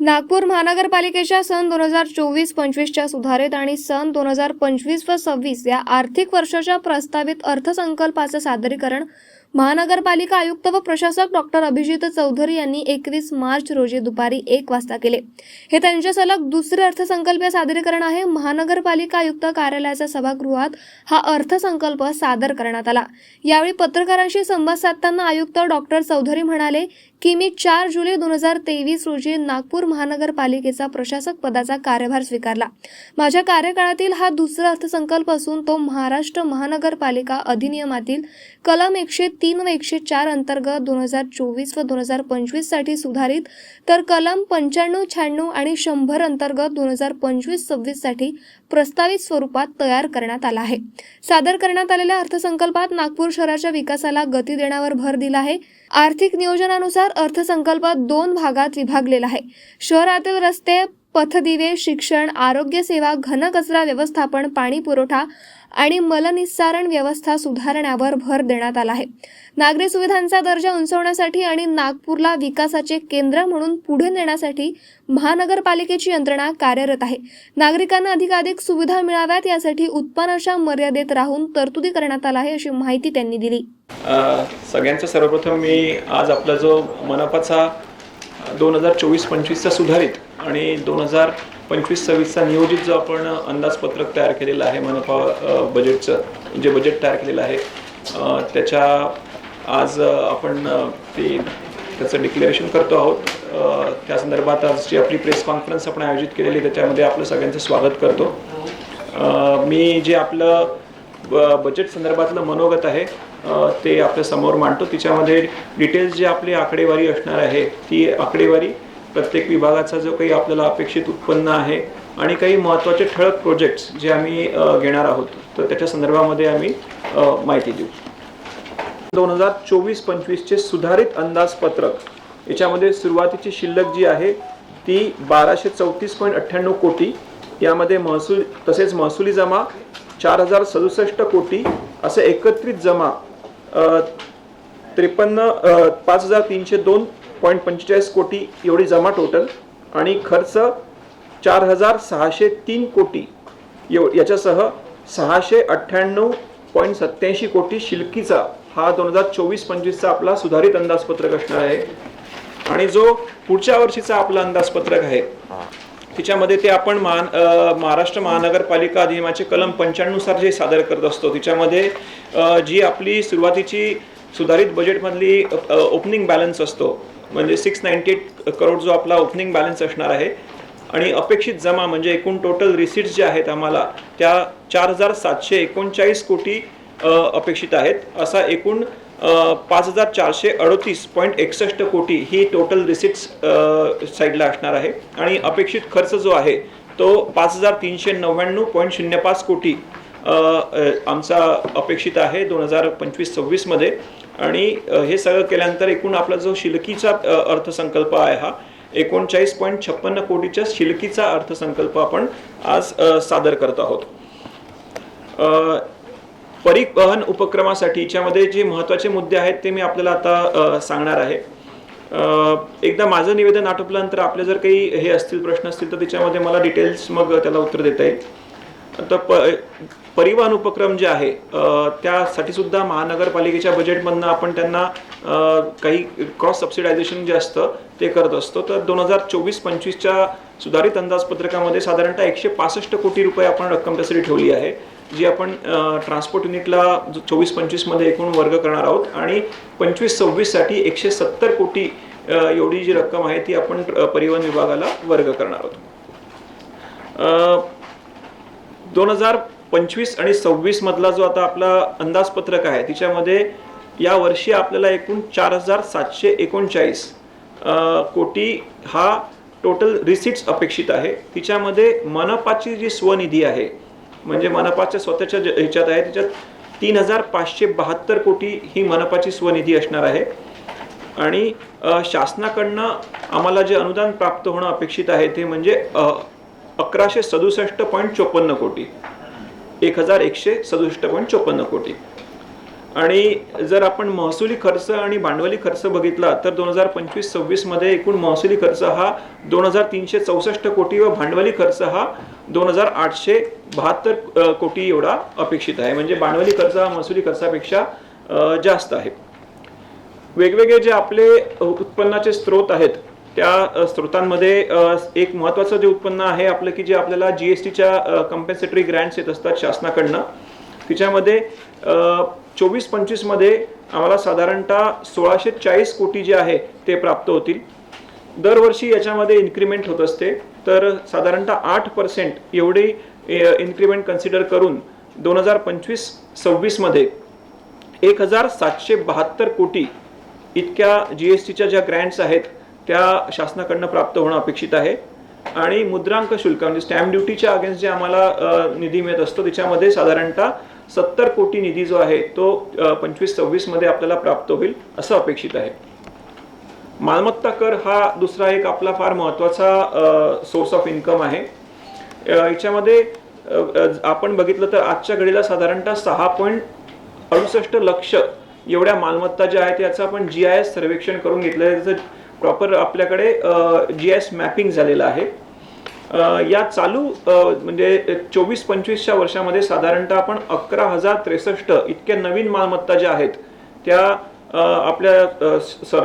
नागपूर महानगरपालिकेच्या सन 2024-25च्या सुधारित आणि सन 2025 व 26 या आर्थिक वर्षाच्या प्रस्तावित अर्थसंकल्पाचे सादरीकरण महानगरपालिका आयुक्त व प्रशासक डॉक्टर अभिजित चौधरी यांनी 21 मार्च रोजी दुपारी 1 वाजता केले। हे त्यांचे सलग दुसरे अर्थसंकल्पीय सादरीकरण आहे। महानगरपालिका आयुक्त कार्यालयाच्या सभागृहात हा अर्थसंकल्प सादर करण्यात आला। यावेळी पत्रकारांशी संवाद साधताना आयुक्त डॉक्टर चौधरी म्हणाले की मी 4 जुलै 2023 रोजी नागपूर महानगरपालिकेचा प्रशासक पदाचा कार्यभार स्वीकारला। माझ्या कार्यकाळातील हा दुसरा अर्थसंकल्प असून तो महाराष्ट्र महानगरपालिका अधिनियमातील कलम 103 व 104 अंतर्गत 2024 व 2025 साठी सुधारित तर कलम 95, 96 आणि 100 अंतर्गत 2025-26 साठी प्रस्तावित स्वरूपात तयार करण्यात आला आहे। सादर करण्यात आलेल्या अर्थसंकल्पात नागपूर शहराच्या विकासाला गती देण्यावर भर दिला आहे। आर्थिक नियोजनानुसार अर्थसंकल्प 2 भागात विभागलेला आहे। शहरातील रस्ते, पथदिवे, शिक्षण, आरोग्य सेवा, घनकचरा व्यवस्थापन, पाणी पुरवठा आणि मलनिस्सारण व्यवस्था सुधारण्यावर भर देण्यात आला आहे। नागरी सुविधांचा दर्जा उंचावण्यासाठी आणि नागपूरला विकासाचे केंद्र म्हणून पुढे नेण्यासाठी महानगरपालिकेची यंत्रणा कार्यरत आहे। नागरिकांना अधिकाधिक सुविधा मिळाव्यात यासाठी उत्पन्नाच्या मर्यादेत राहून तरतुदी करण्यात आल्या आहे, अशी माहिती त्यांनी दिली। सगळ्यांचं सर्वप्रथम मी आज आपला जो मनपाचा 2024-25चा सुधारित आणि 2025-26चा नियोजित जो आपण अंदाजपत्रक तयार केलेलं आहे, मनपा बजेटचं जे बजेट तयार केलेलं आहे त्याच्या आज आपण त्याचं डिक्लेरेशन करतो आहोत। त्या संदर्भात आजची आपली प्रेस कॉन्फरन्स आपण आयोजित केलेली, त्याच्यामध्ये आपलं सगळ्यांचं स्वागत करतो। मी जे आपलं बजेट संदर्भातलं मनोगत आहे ते आपल्या समोर मांडतो। तिच्यामध्ये डिटेल्स जे आपली आकडेवारी असणार आहे ती आकडेवारी प्रत्येक विभागाचा जो काही आपल्याला अपेक्षित उत्पन्न आहे आणि काही महत्त्वाचे ठळक प्रोजेक्ट्स जे आम्ही घेणार आहोत तर त्याच्या संदर्भामध्ये आम्ही माहिती देऊ। 2024-25चे सुधारित अंदाजपत्रक याच्यामध्ये सुरुवातीची शिल्लक जी आहे ती 1234.98 कोटी, यामध्ये महसूल तसेच महसुली जमा 4067 कोटी असे एकत्रित जमा 53,5302.45 कोटी एवढी जमा टोटल आणि खर्च 4603 कोटी याच्यासह 698.87 कोटी शिल्लकीचा हा 2024-25चा आपला सुधारित अंदाजपत्रक असणार आहे। आणि जो पुढच्या वर्षीचा आपला अंदाजपत्रक आहे तिच्यामध्ये ते आपण महाराष्ट्र महानगरपालिका अधिनियमाचे कलम 95 नुसार जे सादर करत असतो तिच्यामध्ये जी आपली सुरुवातीची सुधारित बजेटमधली ओपनिंग बॅलन्स असतो म्हणजे 698 करोड जो आपला ओपनिंग बॅलन्स असणार आहे आणि अपेक्षित जमा म्हणजे एकूण टोटल रिसीट्स जे आहेत आम्हाला त्या 4739 कोटी अपेक्षित आहेत। असा एकूण 5438.61 कोटी ही टोटल रिसीट्स साईडला असणार आहे आणि अपेक्षित खर्च जो आहे तो 5399.05 कोटी आमचा अपेक्षित आहे 2025-26 मध्ये। आणि हे सगळं केल्यानंतर एकूण आपला जो शिल्लकीचा अर्थसंकल्प आहे हा 39.56 कोटीच्या शिल्लकीचा अर्थसंकल्प आपण आज सादर करत आहोत। परिवहन उपक्रमासाठी याच्यामध्ये जे महत्त्वाचे मुद्दे आहेत ते मी आपल्याला आता सांगणार आहे। एकदा माझं निवेदन आटोपल्यानंतर आपले जर काही हे असतील प्रश्न असतील तर त्याच्यामध्ये मला डिटेल्स मग त्याला उत्तर देता येईल। तर परिवहन उपक्रम जे आहे त्यासाठी सुद्धा महानगरपालिकेच्या बजेटमधनं आपण त्यांना काही क्रॉस सबसिडायझेशन जे असतं ते करत असतो। तर 2024-25च्या सुधारित अंदाजपत्रकामध्ये साधारणतः 165 कोटी रुपये आपण रक्कम त्यासाठी ठेवली आहे, जी आपण ट्रान्सपोर्ट युनिटला 24-25 मध्ये एकूण वर्ग करणार आहोत आणि 25-26 साठी 170 कोटी एवढी जी रक्कम आहे ती आपण परिवहन विभागाला वर्ग करणार आहोत। 2025 आणि 26 मधला जो आता आपला अंदाजपत्रक आहे तिच्यामध्ये या वर्षी आपल्याला एकूण 4739 कोटी हा टोटल रिसीट्स अपेक्षित आहे। तिच्यामध्ये मनपाची जी स्वनिधी आहे म्हणजे मनपाच्या स्वतःच्या ह्याच्यात आहे त्याच्यात 3572 कोटी ही मनपाची स्वनिधी असणार आहे आणि शासनाकडनं आम्हाला जे अनुदान प्राप्त होणं अपेक्षित आहे ते म्हणजे 1167.54 कोटी, 1167.54 कोटी. आणि जर आपण महसुली खर्च आणि भांडवली खर्च बघितला तर 2025-26 मध्ये एकूण महसुली खर्च हा 2364 कोटी व भांडवली खर्च हा 2872 कोटी एवढा अपेक्षित आहे. म्हणजे भांडवली खर्च हा महसुली खर्चापेक्षा जास्त आहे. वेगवेगळे जे आपले उत्पन्नाचे स्रोत आहेत त्या स्रोतांमध्ये एक महत्त्वाचं जे उत्पन्न आहे आपलं की जे आपल्याला GSTच्या कंपेन्सेटरी ग्रँट्स येत असतात शासनाकडनं, तिच्यामध्ये 24-25 मध्ये आम्हाला साधारणतः 1640 कोटी जे आहे ते प्राप्त होतील. दरवर्षी याच्यामध्ये इन्क्रीमेंट होत असते, तर साधारणतः 8% एवढी इन्क्रीमेंट कन्सिडर करून 2025-26 मध्ये 1772 कोटी इतक्या GSTच्या ज्या ग्रँट्स आहेत त्या शासनाकडनं प्राप्त होणं अपेक्षित आहे. आणि मुद्रांक शुल्क म्हणजे स्टॅम्प ड्युटीच्या अगेन्स्ट जे आम्हाला निधी मिळत असतो त्याच्यामध्ये साधारणतः 70 कोटी निधी जो आहे तो 25-26 मध्ये आपल्याला प्राप्त होईल असं अपेक्षित आहे. मालमत्ता कर हा दुसरा एक आपला फार महत्त्वाचा सोर्स ऑफ इन्कम आहे. याच्यामध्ये आपण बघितलं तर आजच्या घडीला साधारणतः 6.68 लक्ष एवढ्या मालमत्ता ज्या आहेत याचं आपण GIS सर्वेक्षण करून घेतलं आहे. त्याचं प्रॉपर आपल्याकडे GIS मॅपिंग झालेलं आहे. या चालू म्हणजे 24-25च्या वर्षामध्ये साधारणतः आपण 11,063 इतक्या नवीन मालमत्ता ज्या आहेत त्या आपल्या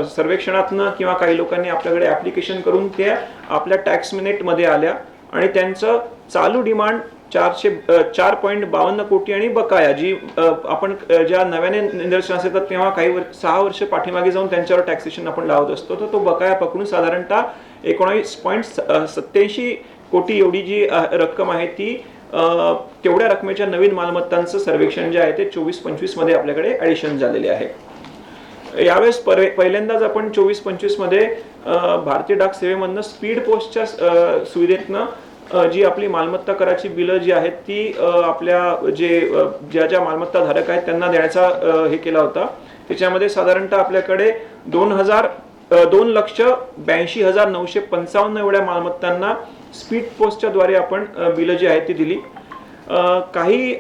सर्वेक्षणातनं किंवा काही लोकांनी आपल्याकडे ॲप्लिकेशन करून त्या आपल्या टॅक्स मिनिटमध्ये आल्या आणि त्यांचं चालू डिमांड 4.52 कोटी आणि बकाया जी आपण ज्या नव्याने निदर्शनास येतात तेव्हा काही 6 वर्ष पाठीमागे जाऊन त्यांच्यावर टॅक्सेशन आपण लावत असतो, तर तो बकाया पकडून साधारणतः 19.87 कोटी एवढी जी रक्कम आहे ती तेवढ्या रकमेच्या नवीन मालमत्तांचं सर्वेक्षण जे आहे ते 24-25 मध्ये आपल्याकडे ॲडिशन झालेले आहे. यावेळेस पहिल्यांदाच आपण 24-25 मध्ये भारतीय डाक सेवेमधनं स्पीड पोस्टच्या सुविधेतनं जी आपली मालमत्ता कराची बिलं जी आहेत ती आपल्या ज्या मालमत्ता धारक आहेत त्यांना देण्याचा हे केला होता. त्याच्यामध्ये साधारणतः आपल्याकडे 2,82,955 एवढ्या मालमत्तांना स्पीड पोस्टच्या द्वारे आपण बिलं जी आहेत ती दिली. काही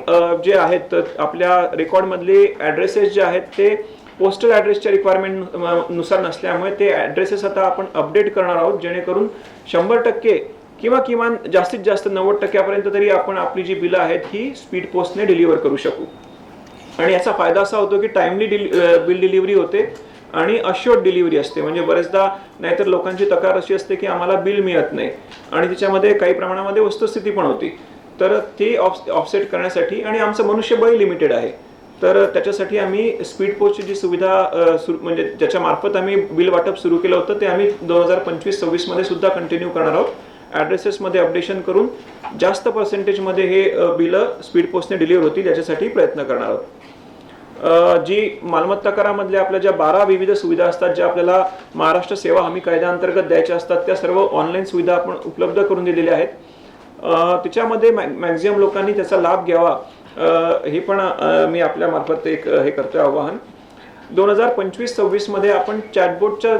जे आहेत आपल्या रेकॉर्डमधले ॲड्रेसेस जे आहेत ते पोस्टल ॲड्रेसच्या रिक्वायरमेंट नुसार नसल्यामुळे ते ॲड्रेसेस आता आपण अपडेट करणार आहोत, जेणेकरून 100% किंवा किमान जास्तीत जास्त 90% तरी आपण आपली जी बिलं आहेत ही स्पीड पोस्टने डिलिव्हर करू शकू. आणि याचा फायदा असा होतो की टाइमली बिल डिलिव्हरी होते आणि अश्युअर्ड डिलिव्हरी असते. म्हणजे बरेचदा नाहीतर लोकांची तक्रार अशी असते की आम्हाला बिल मिळत नाही आणि त्याच्यामध्ये काही प्रमाणामध्ये वस्तुस्थिती पण होती, तर ती ऑफसेट करण्यासाठी आणि आमचं मनुष्यबळ लिमिटेड आहे, तर त्याच्यासाठी आम्ही स्पीड पोस्टची जी सुविधा म्हणजे ज्याच्या मार्फत आम्ही बिल वाटप सुरू केलं होतं ते आम्ही 2025-26 मध्ये सुद्धा कंटिन्यू करणार आहोत. ॲड्रेसेसमध्ये अपडेशन करून जास्त पर्सेंटेजमध्ये हे बिलं स्पीड पोस्टने डिलिव्हर होतील याच्यासाठी प्रयत्न करणार आहोत. जी मालमत्ता करामधल्या आपल्या ज्या 12 विविध सुविधा असतात ज्या आपल्याला महाराष्ट्र सेवा हमी कायद्याअंतर्गत द्यायच्या असतात त्या सर्व ऑनलाईन सुविधा आपण उपलब्ध करून दिलेल्या आहेत. त्याच्यामध्ये मॅक्झिमम लोकांनी त्याचा लाभ घ्यावा हे पण मी आपल्या मार्फत एक हे करतोय आवाहन. 2025-26 मध्ये आपण चॅटबोटच्या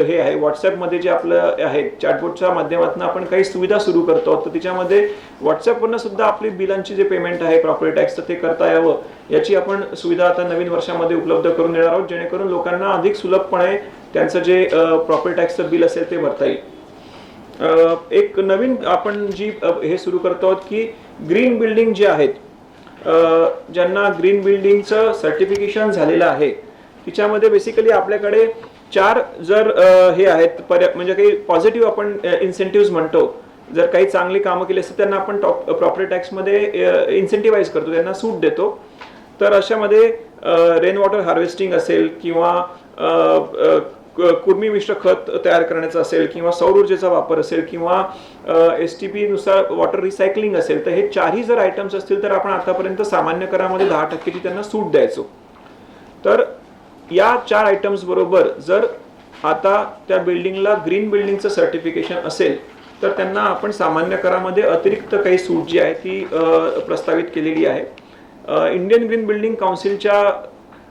हे आहे व्हॉट्सॲपमध्ये जे आपलं आहे चॅटबोटच्या माध्यमातून आपण काही सुविधा सुरू करतो, तर त्याच्यामध्ये व्हॉट्सॲपवरनं सुद्धा आपली बिलांची जे पेमेंट आहे प्रॉपर्टी टॅक्सचं ते करता यावं याची आपण सुविधा आता नवीन वर्षामध्ये उपलब्ध करून देणार आहोत, जेणेकरून लोकांना अधिक सुलभपणे त्यांचं जे प्रॉपर्टी टॅक्सचं बिल असेल ते भरता येईल. एक नवीन आपण जी हे सुरू करतो आहोत की ग्रीन बिल्डिंग जे आहेत ज्यांना ग्रीन बिल्डिंगचं सर्टिफिकेशन झालेलं आहे तिच्यामध्ये बेसिकली आपल्याकडे 4 जर हे आहेत म्हणजे काही पॉझिटिव्ह आपण इन्सेंटिव्ह म्हणतो. जर काही चांगली कामं केली असतात त्यांना आपण प्रॉपर्टी टॅक्समध्ये इन्सेंटिव्हाइज करतो, त्यांना सूट देतो. तर अशामध्ये रेन वॉटर हार्वेस्टिंग असेल किंवा कुर्मी मिश्र खत तयार करण्याचं असेल किंवा सौर ऊर्जेचा वापर असेल किंवा STP नुसार वॉटर रिसायकलिंग असेल, तर हे 4ही जर आयटम्स असतील तर आपण आतापर्यंत सामान्य करामध्ये 10%ची त्यांना सूट द्यायचो. तर या 4 आयटम्स बरोबर जर आता त्या बिल्डिंगला ग्रीन बिल्डिंगचं सर्टिफिकेशन असेल तर त्यांना आपण सामान्य करामध्ये अतिरिक्त काही सूट जी आहे ती प्रस्तावित केलेली आहे. इंडियन ग्रीन बिल्डिंग काउन्सिलच्या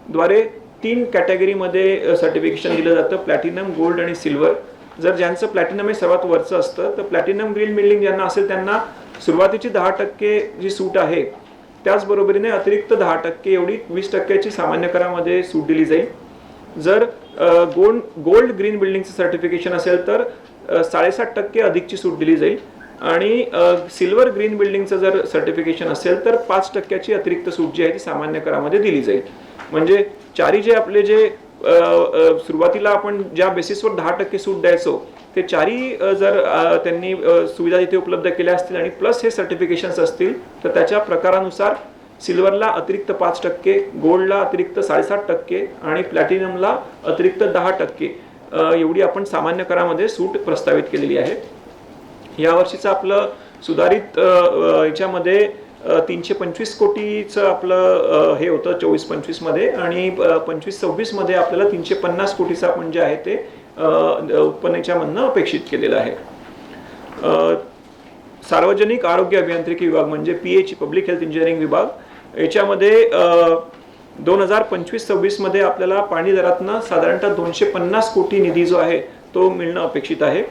द्वारे 3 कॅटेगरीमध्ये सर्टिफिकेशन दिलं जातं, प्लॅटिनम, गोल्ड आणि सिल्वर. जर ज्यांचं प्लॅटिनम हे सर्वात वरचं असतं तर प्लॅटिनम ग्रीन बिल्डिंग ज्यांना असेल त्यांना सुरुवातीची 10% जी सूट आहे त्याचबरोबरीने अतिरिक्त 10% एवढी 20% सामान्य करामध्ये सूट दिली जाईल। जर गोल्ड ग्रीन बिल्डिंगचं सर्टिफिकेशन असेल तर 7.5% अधिकची सूट दिली जाईल आणि सिल्वर ग्रीन बिल्डिंगचं जर सर्टिफिकेशन असेल तर 5% अतिरिक्त सूट जी आहे ती सामान्य करामध्ये दिली जाईल। म्हणजे चारी जे आपले जे सुरुवातीला आपण ज्या बेसिसवर 10% सूट द्यायचो ते चारी जर त्यांनी सुविधा इथे उपलब्ध केल्या असतील आणि प्लस हे सर्टिफिकेशन्स असतील तर त्याच्या प्रकारानुसार सिल्वरला अतिरिक्त 5%, गोल्डला अतिरिक्त 7.5% आणि प्लॅटिनमला अतिरिक्त 10% एवढी आपण सामान्य करामध्ये सूट प्रस्तावित केलेली आहे। यावर्षीचं आपलं सुधारित याच्यामध्ये 325 कोटीचं आपलं हे होतं 24-25 मध्ये आणि 25-26 मध्ये आपल्याला 350 कोटीचं आपण जे आहे ते उत्पन्नाच्या मधनं अपेक्षित केलेलं आहे। सार्वजनिक आरोग्य अभियांत्रिकी विभाग म्हणजे PH पब्लिक हेल्थ इंजिनिअरिंग विभाग याच्यामध्ये 2025-26 मध्ये आपल्याला पाणी दरातनं साधारणतः 250 कोटी निधी जो आहे तो मिळणं अपेक्षित आहे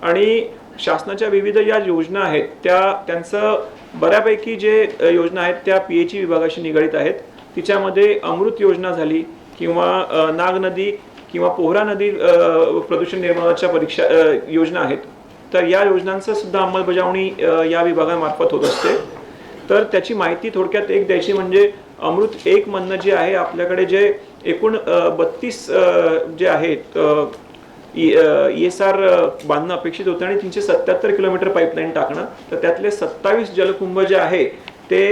आणि शासनाच्या विविध या योजना आहेत त्यांचं बऱ्यापैकी जे योजना आहेत त्या PH विभागाशी निगडित आहेत। तिच्यामध्ये अमृत योजना झाली किंवा नाग नदी किंवा पोहरा नदी प्रदूषण निर्मूलनाच्या योजना आहेत तर या योजनांचं सुद्धा अंमलबजावणी या विभागामार्फत होत असते। तर त्याची माहिती थोडक्यात एक द्यायची म्हणजे अमृत 1 मधनं जे आहे आपल्याकडे जे एकूण 32 जे आहेत ESR बांधणं अपेक्षित होतं आणि 377 किलोमीटर पाईपलाईन टाकणं तर त्यातले 27 जलकुंभ जे आहे ते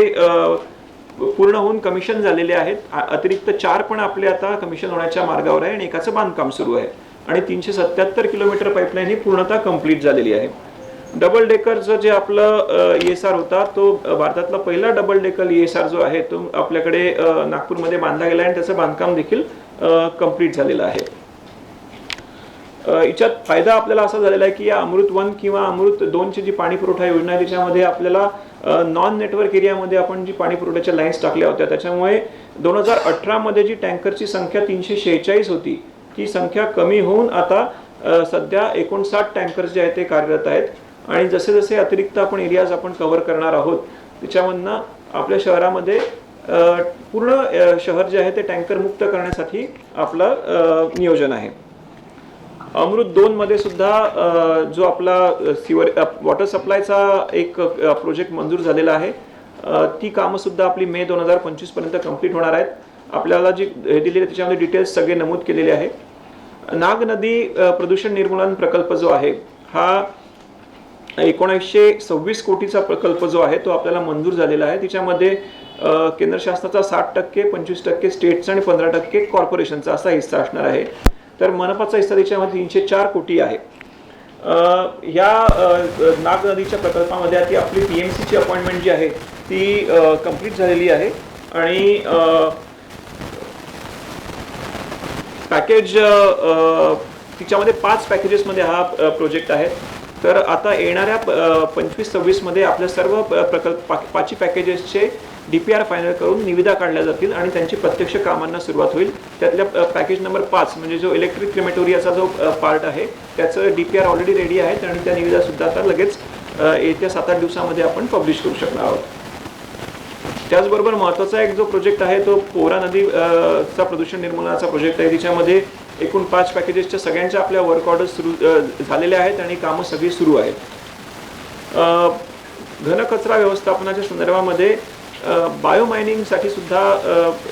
पूर्ण होऊन कमिशन झालेले आहेत। अतिरिक्त 4 पण आपले आता कमिशन होण्याच्या मार्गावर आहे आणि एकाचं बांधकाम सुरू आहे आणि 377 किलोमीटर पाईपलाईन ही पूर्णतः कंप्लीट झालेली आहे। डबल डेकरचं जे आपलं ESR होता तो भारतातला पहिला डबल डेकर ESR जो आहे तो आपल्याकडे नागपूरमध्ये बांधला गेला आणि त्याचं बांधकाम देखील कंप्लीट झालेलं आहे। याच्यात फायदा आपल्याला असा झालेला आहे की या अमृत 1 किंवा अमृत 2 ची जी पाणी पुरवठा योजना आहे त्याच्यामध्ये आपल्याला नॉन नेटवर्क एरियामध्ये आपण जी पाणी पुरवठ्याच्या लाईन्स टाकल्या होत्या त्याच्यामुळे 2018 मध्ये जी टँकरची संख्या 346 होती ती संख्या कमी होऊन आता सध्या 59 टँकर्स जे आहेत ते कार्यरत आहेत आणि जसे जसे अतिरिक्त आपण एरियाज आपण कव्हर करणार आहोत त्याच्यामधनं आपल्या शहरामध्ये पूर्ण शहर जे आहे ते टँकर मुक्त करण्यासाठी आपलं नियोजन आहे। अमृत 2 मध्ये सुद्धा जो आपला वॉटर सप्लायचा एक प्रोजेक्ट मंजूर झालेला आहे ती कामं सुद्धा आपली मे 2025 पर्यंत कंप्लीट होणार आहेत। आपल्याला जी दिलेली त्याच्यामध्ये डिटेल्स सगळे नमूद केलेले आहे। नाग नदी प्रदूषण निर्मूलन प्रकल्प जो आहे हा 1926 कोटीचा प्रकल्प जो आहे तो आपल्याला मंजूर झालेला आहे। त्याच्यामध्ये केंद्र शासनाचा 60%, 25% स्टेटचा आणि 15% कॉर्पोरेशनचा असा हिस्सा असणार आहे। तर मनपाचा हिस्सा त्याच्यामध्ये 304 कोटी आहे। या नाग नदीच्या प्रकल्पामध्ये ती आपली PMC ची अपॉइंटमेंट जी आहे ती कंप्लीट झालेली आहे आणि पॅकेज तिच्यामध्ये 5 पॅकेजेसमध्ये हा प्रोजेक्ट आहे। तर आता येणाऱ्या 25-26 मध्ये आपल्या सर्व प्रकल्प 5 पॅकेजेसचे DPR फायनल करून निविदा काढल्या जातील आणि त्यांची प्रत्यक्ष कामांना सुरुवात होईल। त्यातल्या पॅकेज नंबर 5 म्हणजे जो इलेक्ट्रिक क्रेमेटोरियाचा जो पार्ट आहे त्याचं DPR ऑलरेडी रेडी आहे आणि त्या निविदा सुद्धा आता लगेच येत्या 7-8 दिवसामध्ये आपण पब्लिश करू शकणार आहोत। त्याचबरोबर महत्त्वाचा एक जो प्रोजेक्ट आहे तो पोहरा नदी चा प्रदूषण निर्मूलनाचा प्रोजेक्ट आहे। त्याच्यामध्ये एकूण 5 पॅकेजेसच्या सगळ्यांच्या आपल्या वर्क ऑर्डर्स सुरू झालेल्या आहेत आणि कामं सगळी सुरू आहेत। घनकचरा व्यवस्थापनाच्या संदर्भामध्ये बायोमायनिंगसाठी सुद्धा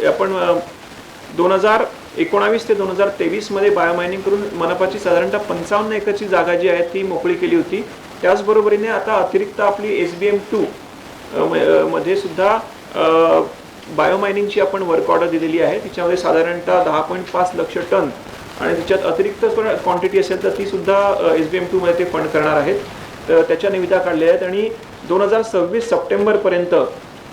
आपण 2019 ते 2023 मध्ये बायोमायनिंग करून मनपाची साधारणतः 55 एकरची जागा जी आहे ती मोकळी केली होती। त्याचबरोबरीने आता अतिरिक्त आपली SBM2 मध्ये सुद्धा बायोमायनिंगची आपण वर्क ऑर्डर दिलेली आहे। तिच्यामध्ये साधारणतः 10.5 लक्ष टन आणि त्याच्यात अतिरिक्त क्वांटिटी असेल तर ती सुद्धा SBM2 मध्ये ते फंड करणार आहेत। तर त्याच्या निविदा काढल्या आहेत आणि 2026 सप्टेंबर पर्यंत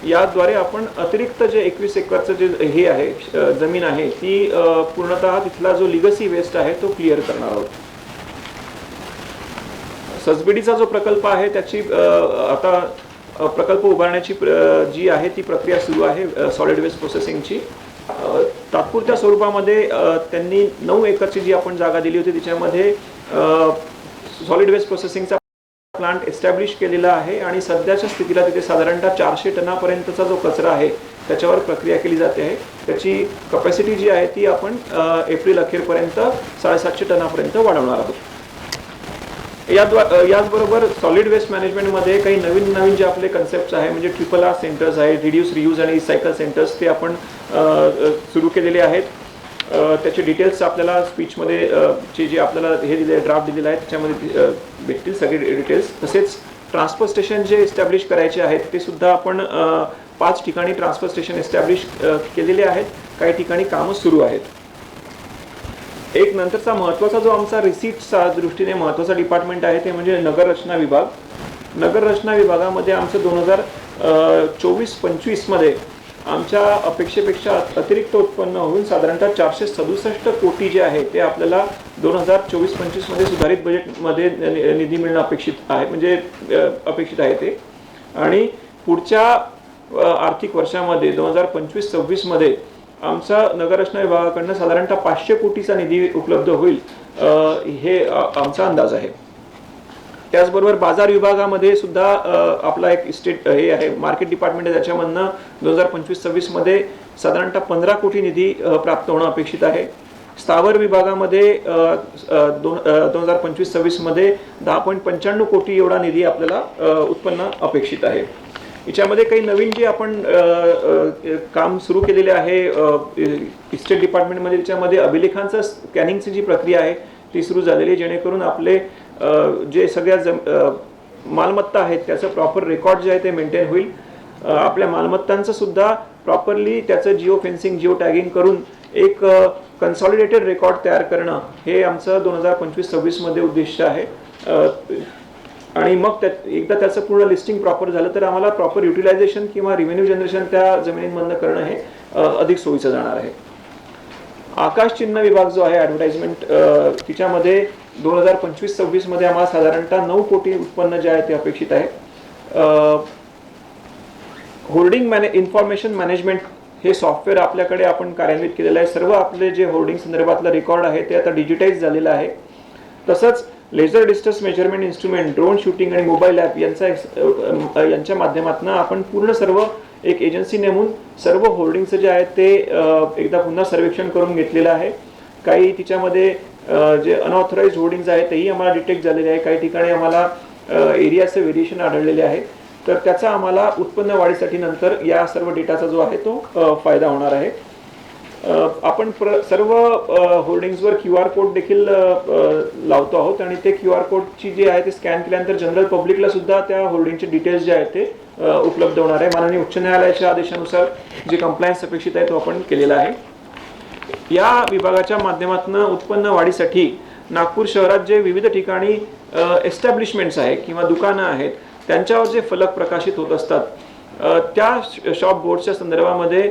याद्वारे आपण अतिरिक्त जे 21 एकरचं जे हे आहे जमीन आहे ती पूर्णतः तिथला जो लिगसी वेस्ट आहे तो क्लिअर करणार आहोत। ससबिडीचा जो प्रकल्प आहे त्याची आता प्रकल्प उभारण्याची जी आहे ती प्रक्रिया सुरू आहे सॉलिड वेस्ट प्रोसेसिंगची। तात्पुरत्या स्वरूपामध्ये त्यांनी 9 एकरची जी आपण जागा दिली होती त्याच्यामध्ये सॉलिड वेस्ट प्रोसेसिंगचा प्लांट एस्टॅब्लिश केलेला आहे आणि सध्याच्या स्थितीला तिथे साधारणतः 400 टनापर्यंतचा जो कचरा आहे त्याच्यावर प्रक्रिया केली जाते आहे. त्याची कपॅसिटी जी आहे ती आपण एप्रिल अखेरपर्यंत 750 टनापर्यंत वाढवणार आहोत. याचबरोबर सॉलिड वेस्ट मॅनेजमेंटमध्ये काही नवीन जे आपले कन्सेप्ट्स आहे म्हणजे RRR सेंटर्स आहे, रिड्यूस रियूज आणि रिसायकल सेंटर्स, ते आपण सुरू केलेले आहेत. त्याचे डिटेल्स आपल्याला स्पीचमध्ये जे आपल्याला हे दिले ड्राफ्ट दिलेला आहे त्याच्यामध्ये भेटतील सगळे डिटेल्स. तसेच ट्रान्सफर स्टेशन जे एस्टॅब्लिश करायचे आहेत ते सुद्धा आपण 5 ठिकाणी ट्रान्सफर स्टेशन एस्टॅब्लिश केलेले आहेत. काही ठिकाणी कामं सुरू आहेत. एक नंतरचा महत्त्वाचा जो आमचा रिसीट्सच्या दृष्टीने महत्त्वाचा डिपार्टमेंट आहे ते म्हणजे नगररचना विभाग. नगररचना विभागामध्ये आमचं 2024-25 मध्ये आमच्या अपेक्षेपेक्षा अतिरिक्त उत्पन्न होऊन साधारणतः 467 कोटी जे आहे ते आपल्याला 2024-25 मध्ये सुधारित बजेटमध्ये निधी मिळणं अपेक्षित आहे, म्हणजे अपेक्षित आहे ते. आणि पुढच्या आर्थिक वर्षामध्ये 2025-26 मध्ये आमचा नगररचना विभागाकडनं साधारणतः 500 कोटीचा निधी उपलब्ध होईल, हे आमचा अंदाज आहे. त्याचबरोबर बाजार विभागामध्ये सुद्धा आपला एक हे आहे मार्केट डिपार्टमेंट आहे, त्याच्यामधनं 2025-26 मध्ये साधारणतः 15 कोटी निधी प्राप्त होणं अपेक्षित आहे. स्थावर विभागामध्ये 2025-26 मध्ये 10.95 कोटी एवढा निधी आपल्याला उत्पन्न अपेक्षित आहे. याच्यामध्ये काही नवीन जे आपण काम सुरू केलेले आहे इस्टेट डिपार्टमेंटमध्ये, त्याच्यामध्ये अभिलेखांचं स्कॅनिंगची जी प्रक्रिया आहे ती सुरू झालेली आहे, जेणेकरून आपले जे सगळ्या मालमत्ता आहेत त्याचं प्रॉपर रेकॉर्ड जे आहे ते मेंटेन होईल. आपल्या मालमत्तांचं सुद्धा प्रॉपरली त्याचं जिओ फेन्सिंग, जिओ टॅगिंग करून एक कन्सॉलिडेटेड रेकॉर्ड तयार करणं हे आमचं 2025-26 मध्ये उद्दिष्ट आहे. आणि मग एकदा त्याचं पूर्ण लिस्टिंग प्रॉपर झालं तर आम्हाला प्रॉपर युटिलायझेशन किंवा रेव्हेन्यू जनरेशन त्या जमिनींमधनं करणं हे अधिक सोयीचं जाणार आहे. आकाश चिन्ह विभाग जो आहे ॲडव्हर्टाइजमेंट, तिच्यामध्ये 2025-26 मध्ये आम्हाला साधारणतः 9 कोटी उत्पन्न जे आहे ते अपेक्षित आहे. होर्डिंग इन्फॉर्मेशन मॅनेजमेंट हे सॉफ्टवेअर आपल्याकडे आपण कार्यान्वित केलेलं आहे. सर्व आपले जे होर्डिंग संदर्भातलं रेकॉर्ड आहे ते आता डिजिटाईज झालेलं आहे. तसंच laser distance measurement instrument, drone shooting आणि मोबाईल ॲप यांच्या माध्यमातून आपण पूर्ण सर्व एक एजन्सी नेमून सर्व होर्डिंगचं जे आहे ते एकदा पुन्हा सर्वेक्षण करून घेतलेलं आहे. काही तिच्यामध्ये जे अनऑथराइज्ड होर्डिंग्स आहेत तेही आम्हाला डिटेक्ट झालेले आहे. काही ठिकाणी आम्हाला एरियाचे व्हेरिएशन आढळलेले आहे. तर त्याचा आम्हाला उत्पन्न वाढीसाठी नंतर या सर्व डेटाचा जो आहे तो फायदा होणार आहे. आपण सर्व होर्डिंग्सवर QR कोड देखील लावतो आहोत आणि ते QR कोडची जी आहे ते स्कॅन केल्यानंतर जनरल पब्लिकला सुद्धा त्या होर्डिंगचे डिटेल्स जे आहेत ते उपलब्ध होणार आहे. माननीय उच्च न्यायालयाच्या आदेशानुसार जे कंप्लायन्स अपेक्षित आहे तो आपण केलेला आहे. या विभागाच्या माध्यमातून उत्पन्न वाढीसाठी नागपूर शहरात जे विविध ठिकाणी एस्टॅब्लिशमेंट्स आहे किंवा दुकानं आहेत त्यांच्यावर जे फलक प्रकाशित होत असतात त्या शॉप बोर्डच्या संदर्भामध्ये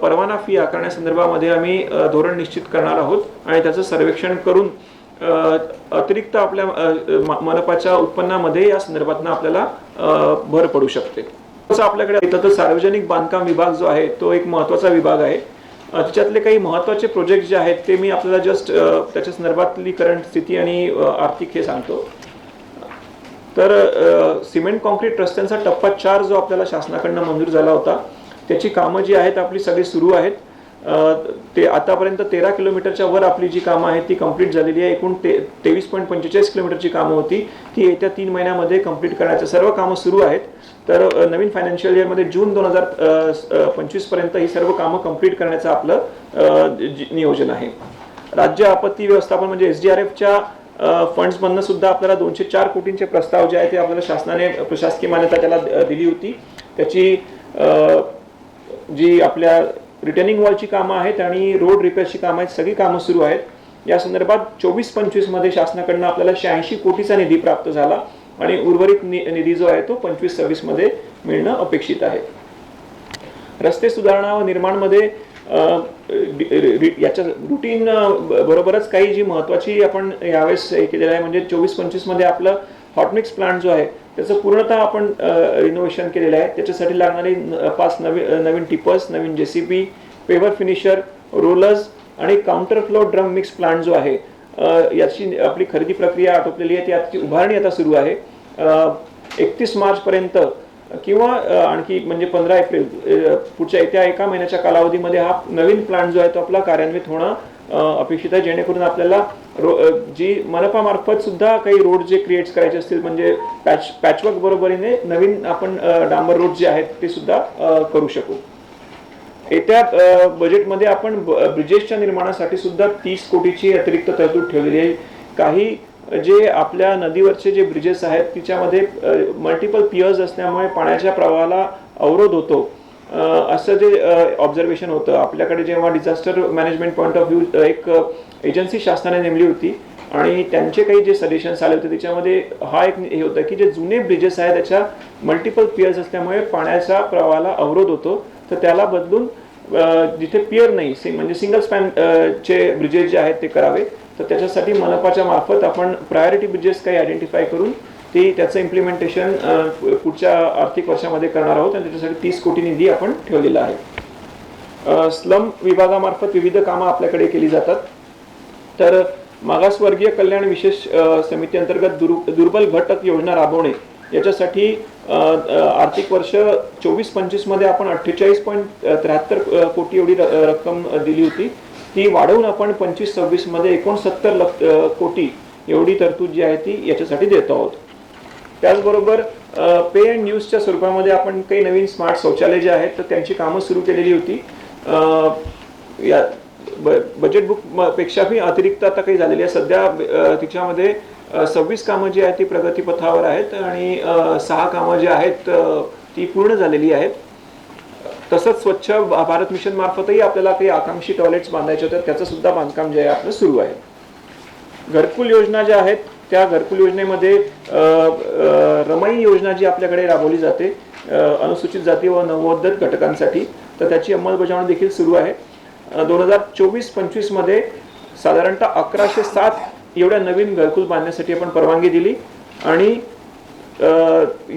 परवाना फी आकारण्यासंदर्भामध्ये आम्ही धोरण निश्चित करणार आहोत आणि त्याचं सर्वेक्षण करून अतिरिक्त आपल्या मनपाच्या उत्पन्नामध्ये या संदर्भातनं आपल्याला भर पडू शकते. तसं आपल्याकडे येतं तर सार्वजनिक बांधकाम विभाग जो आहे तो एक महत्त्वाचा विभाग आहे. त्याच्यातले काही महत्त्वाचे प्रोजेक्ट जे आहेत ते मी आपल्याला जस्ट त्याच्या संदर्भातली करंट स्थिती आणि आर्थिक हे सांगतो. तर सिमेंट कॉन्क्रीट रस्त्यांचा टप्पा 4 जो आपल्याला शासनाकडनं मंजूर झाला होता त्याची कामं जी आहेत आपली सगळी सुरू आहेत. ते आतापर्यंत 13 किलोमीटरच्या वर आपली जी कामं आहेत ती कंप्लीट झालेली आहे. एकूण 23.45 किलोमीटरची कामं होती ती येत्या 3 महिन्यामध्ये कंप्लीट करण्याचं सर्व कामं सुरू आहेत. तर नवीन फायनान्शियल इयरमध्ये जून 2025 पर्यंत ही सर्व कामं कंप्लीट करण्याचं आपलं नियोजन आहे. राज्य आपत्ती व्यवस्थापन म्हणजे SDRFच्या फंड्समधनं सुद्धा आपल्याला 204 कोटींचे प्रस्ताव जे आहे ते आपल्याला शासनाने प्रशासकीय मान्यता त्याला दिली होती. त्याची जी आपल्या रिटर्निंग वॉलची कामं आहेत आणि रोड रिपेअरची कामं आहेत सगळी कामं सुरू आहेत. या संदर्भात 24-25 मध्ये शासनाकडनं आपल्याला 86 कोटीचा निधी प्राप्त झाला आणि उर्वरित निधी जो आहे तो 25-26 मध्ये मिळणं अपेक्षित आहे. रस्ते सुधारणा व निर्माणमध्ये याच्या रुटीन बरोबरच काही जी महत्त्वाची आपण यावेळेस हे केलेलं आहे म्हणजे 24-25 मध्ये आपलं हॉटमिक्स प्लांट जो आहे त्याचं पूर्णतः आपण रिनोव्हेशन केलेलं आहे. त्याच्यासाठी लागणारी 5 नवीन टिपर्स, नवीन JCB, पेवर फिनिशर, रोलर्स आणि counter flow drum mix plant जो आहे याची आपली खरेदी प्रक्रिया आटोपलेली आहे, त्याची उभारणी आता सुरू आहे. 31 मार्चपर्यंत किंवा आणखी म्हणजे 15 एप्रिल पुढच्या येत्या एका महिन्याच्या कालावधीमध्ये हा नवीन प्लांट जो आहे तो आपला कार्यान्वित होणं अपेक्षित आहे, जेणेकरून आपल्याला जी मनपामार्फत सुद्धा काही रोड जे क्रिएट करायचे असतील म्हणजे पॅचवर्क बरोबरीने नवीन आपण डांबर रोड जे आहेत ते सुद्धा करू शकू. येत्या बजेटमध्ये आपण ब्रिजेसच्या निर्माणासाठी सुद्धा 30 कोटीची अतिरिक्त तरतूद ठेवलेली आहे. काही जे आपल्या नदीवरचे जे ब्रिजेस आहेत तिच्यामध्ये मल्टिपल पियर्स असल्यामुळे पाण्याच्या प्रवाहाला अवरोध होतो असं जे ऑब्झर्वेशन होतं. आपल्याकडे जेव्हा disaster management point of view एक एजन्सी शासनाने नेमली होती आणि त्यांचे काही जे सजेशन्स आले होते त्याच्यामध्ये हा एक हे होतं की जे जुने ब्रिजेस आहेत त्याच्या मल्टिपल पियर्स असल्यामुळे पाण्याच्या प्रवाहाला अवरोध होतो, तर त्याला बदलून जिथे पियर नाही म्हणजे सिंगल स्पॅन चे ब्रिजेस जे आहेत ते करावे. तर त्याच्यासाठी मनपाच्या मार्फत आपण प्रायोरिटी ब्रिजेस काही आयडेंटिफाय करून त्याचं इम्प्लिमेंटेशन पुढच्या आर्थिक वर्षामध्ये करणार आहोत आणि त्याच्यासाठी 30 कोटी निधी आपण ठेवलेला आहे. स्लम विभागामार्फत विविध कामं आपल्याकडे केली जातात. तर मागासवर्गीय कल्याण विशेष समिती अंतर्गत दुर्बल घटक योजना राबवणे याच्यासाठी आर्थिक वर्ष 24-25 मध्ये आपण 48.73 कोटी एवढी रक्कम दिली होती. ती वाढवून आपण 25-26 मध्ये 69 कोटी एवढी तरतूद जी आहे ती याच्यासाठी देत आहोत. त्याचबरोबर पे अँड यूजच्या स्वरूपामध्ये आपण काही नवीन स्मार्ट शौचालय जे आहेत तर त्यांची कामं सुरू केलेली होती. या बजेट बुक पेक्षाही अतिरिक्त आता काही झालेली आहे. सध्या तिच्यामध्ये 26 कामं जी आहेत ती प्रगतीपथावर आहेत आणि 6 कामं जी आहेत ती पूर्ण झालेली आहेत. तसंच स्वच्छ भारत मिशन मार्फतही आपल्याला काही आकांक्षी टॉयलेट्स बांधायचे होते, त्याचं सुद्धा बांधकाम जे आहे आपलं सुरू आहे. घरकुल योजना ज्या आहेत त्या घरकुल योजनेमध्ये रमाई योजना जी आपल्याकडे राबवली जाते अनुसूचित जाती व नवोदित घटकांसाठी, तर त्याची अंमलबजावणी देखील सुरू आहे. 2024-25 मध्ये साधारणतः 1107 एवढ्या नवीन घरकुल बांधण्यासाठी आपण परवानगी दिली आणि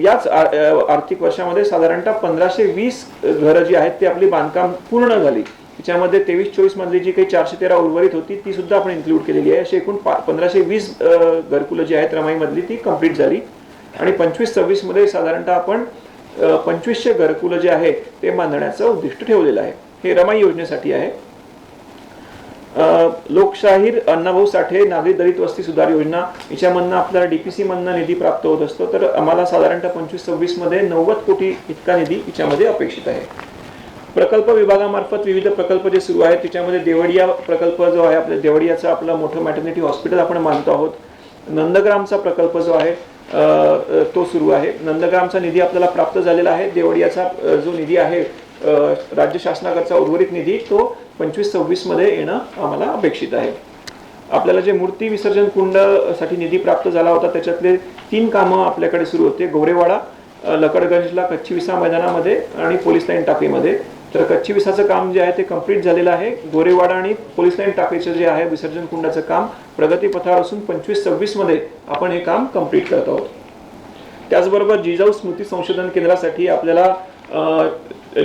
याच आर्थिक वर्षामध्ये साधारणतः 1520 घरं जी आहेत ती आपली बांधकाम पूर्ण झाली. त्याच्यामध्ये 23-24 मधली जी काही 413 उर्वरित होती ती सुद्धा आपण इन्क्लूड केलेली आहे. अशी एकूण 1520 घरकुलं जी आहेत रमाईमधली ती कंप्लीट झाली आणि 25-26 मध्ये साधारणतः आपण 2500 घरकुलं जे आहे ते बांधण्याचं उद्दिष्ट ठेवलेलं आहे. हे रमाई योजनेसाठी आहे. लोकशाहीर अण्णाभाऊ साठे नागरी दलित वस्ती सुधार योजना याच्यामधनं आपल्याला डीपीसी मधनं निधी प्राप्त होत असतो, तर आम्हाला साधारणतः 25-26 मध्ये 90 कोटी इतका निधी याच्यामध्ये अपेक्षित आहे. प्रकल्प विभागामार्फत विविध प्रकल्प जे सुरू आहेत त्याच्यामध्ये देवडिया प्रकल्प जो आहे आपल्या देवडियाचा आपला मोठं मॅटर्निटी हॉस्पिटल आपण बांधतो आहोत. नंदग्रामचा प्रकल्प जो आहे तो सुरू आहे. नंदग्रामचा निधी आपल्याला प्राप्त झालेला आहे. देवडियाचा जो निधी आहे राज्य शासनाकडचा उर्वरित निधी तो 25-26 मध्ये येणं आम्हाला अपेक्षित आहे. आपल्याला जे मूर्ती विसर्जन कुंड साठी निधी प्राप्त झाला होता त्याच्यातले 3 कामं आपल्याकडे सुरू होते. गोरेवाडा, लकडगंजला कच्ची विसा मैदानामध्ये आणि पोलीस लाईन टाकीमध्ये. तर कच्ची विसाचं काम जे आहे ते कंप्लीट झालेलं आहे. गोरेवाडा आणि पोलीस लाईन टाकीचं जे आहे विसर्जन कुंडाचं काम प्रगतीपथावर असून 25-26 मध्ये आपण हे काम कंप्लीट करत आहोत. त्याचबरोबर जिजाऊ स्मृती संशोधन केंद्रासाठी आपल्याला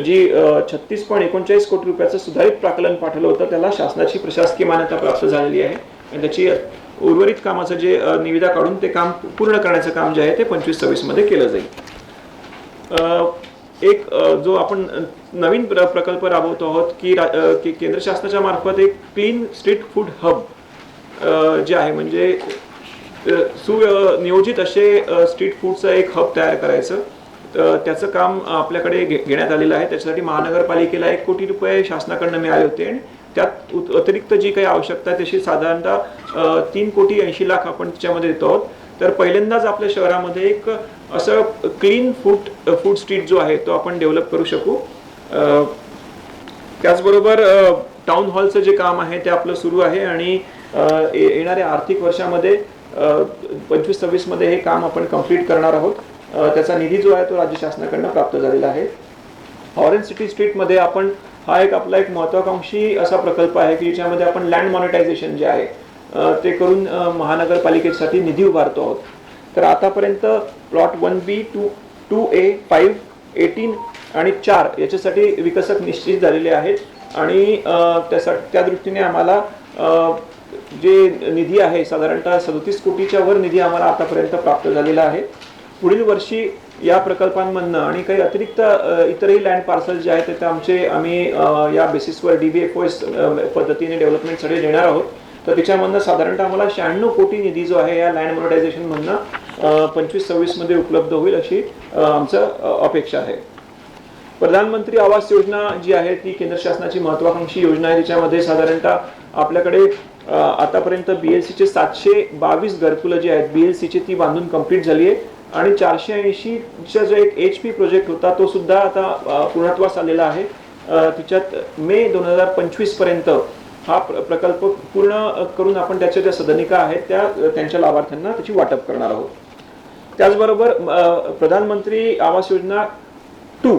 जी 36.39 कोटी रुपयाचं सुधारित प्राकलन पाठवलं होतं त्याला शासनाची प्रशासकीय मान्यता प्राप्त झालेली आहे आणि त्याची उर्वरित कामाचं जे निविदा काढून ते काम पूर्ण करण्याचं काम जे आहे ते 25-26 मध्ये केलं जाईल. एक जो आपण नवीन प्रकल्प राबवतो आहोत की केंद्र शासनाच्या मार्फत एक क्लीन स्ट्रीट फूड हब जे आहे म्हणजे सुनियोजित असे स्ट्रीट फूडचं एक हब तयार करायचं, त्याचं काम आपल्याकडे घेण्यात आलेलं आहे. त्याच्यासाठी महानगरपालिकेला 1 कोटी रुपये शासनाकडनं मिळाले होते आणि त्यात अतिरिक्त जी काही आवश्यकता आहे तशी साधारणतः 3 कोटी 80 लाख आपण त्याच्यामध्ये देतो आहोत. तर पहिल्यांदाच आपल्या शहरामध्ये एक असं क्लीन फूड स्ट्रीट जो आहे तो आपण डेव्हलप करू शकू. त्याचबरोबर टाउन हॉलचं जे काम आहे ते आपलं सुरू आहे आणि येणाऱ्या आर्थिक वर्षामध्ये 25-26 मध्ये हे काम आपण कंप्लीट करणार आहोत. त्याचा निधी जो आहे तो राज्य शासनाकडनं प्राप्त झालेला आहे. ऑरेंज सिटी स्ट्रीटमध्ये आपण हा एक आपला एक महत्त्वाकांक्षी असा प्रकल्प आहे की ज्यामध्ये आपण लँड मॉनिटायझेशन जे आहे ते करून महानगरपालिकेसाठी निधी उभारतो आहोत. तर आतापर्यंत प्लॉट 1B, 2A, 5, 18 आणि 4 याच्यासाठी विकसक निश्चित झालेले आहेत आणि त्या दृष्टीने आम्हाला जे निधी आहे साधारणतः 37 कोटीच्या वर निधी आम्हाला आतापर्यंत प्राप्त झालेला आहे. पुढील वर्षी या प्रकल्पांमधनं आणि काही अतिरिक्त इतरही लँड पार्सल जे आहेत ते आम्ही या बेसिसवर DBFOS पद्धतीने डेव्हलपमेंटसाठी देणार आहोत. तर त्याच्यामधनं साधारणतः आम्हाला 96 कोटी निधी जो आहे या लँड मोनेटायझेशनमधनं 25-26 मध्ये उपलब्ध होईल अशी आमचं अपेक्षा आहे. प्रधानमंत्री आवास योजना जी आहे ती केंद्र शासनाची महत्त्वाकांक्षी योजना आहे. त्याच्यामध्ये साधारणतः आपल्याकडे आतापर्यंत BLCचे 722 घरकुलं जी आहेत BLCची ती बांधून कंप्लीट झाली आहे आणि 480चा जो एक HP प्रोजेक्ट होता तो सुद्धा आता पूर्णत्वास आलेला आहे. तिच्यात मे 2025 पर्यंत हा प्रकल्प पूर्ण करून आपण त्याच्या ज्या सदनिका आहेत त्यांच्या लाभार्थ्यांना त्याची वाटप करणार आहोत. त्याचबरोबर प्रधानमंत्री आवास योजना 2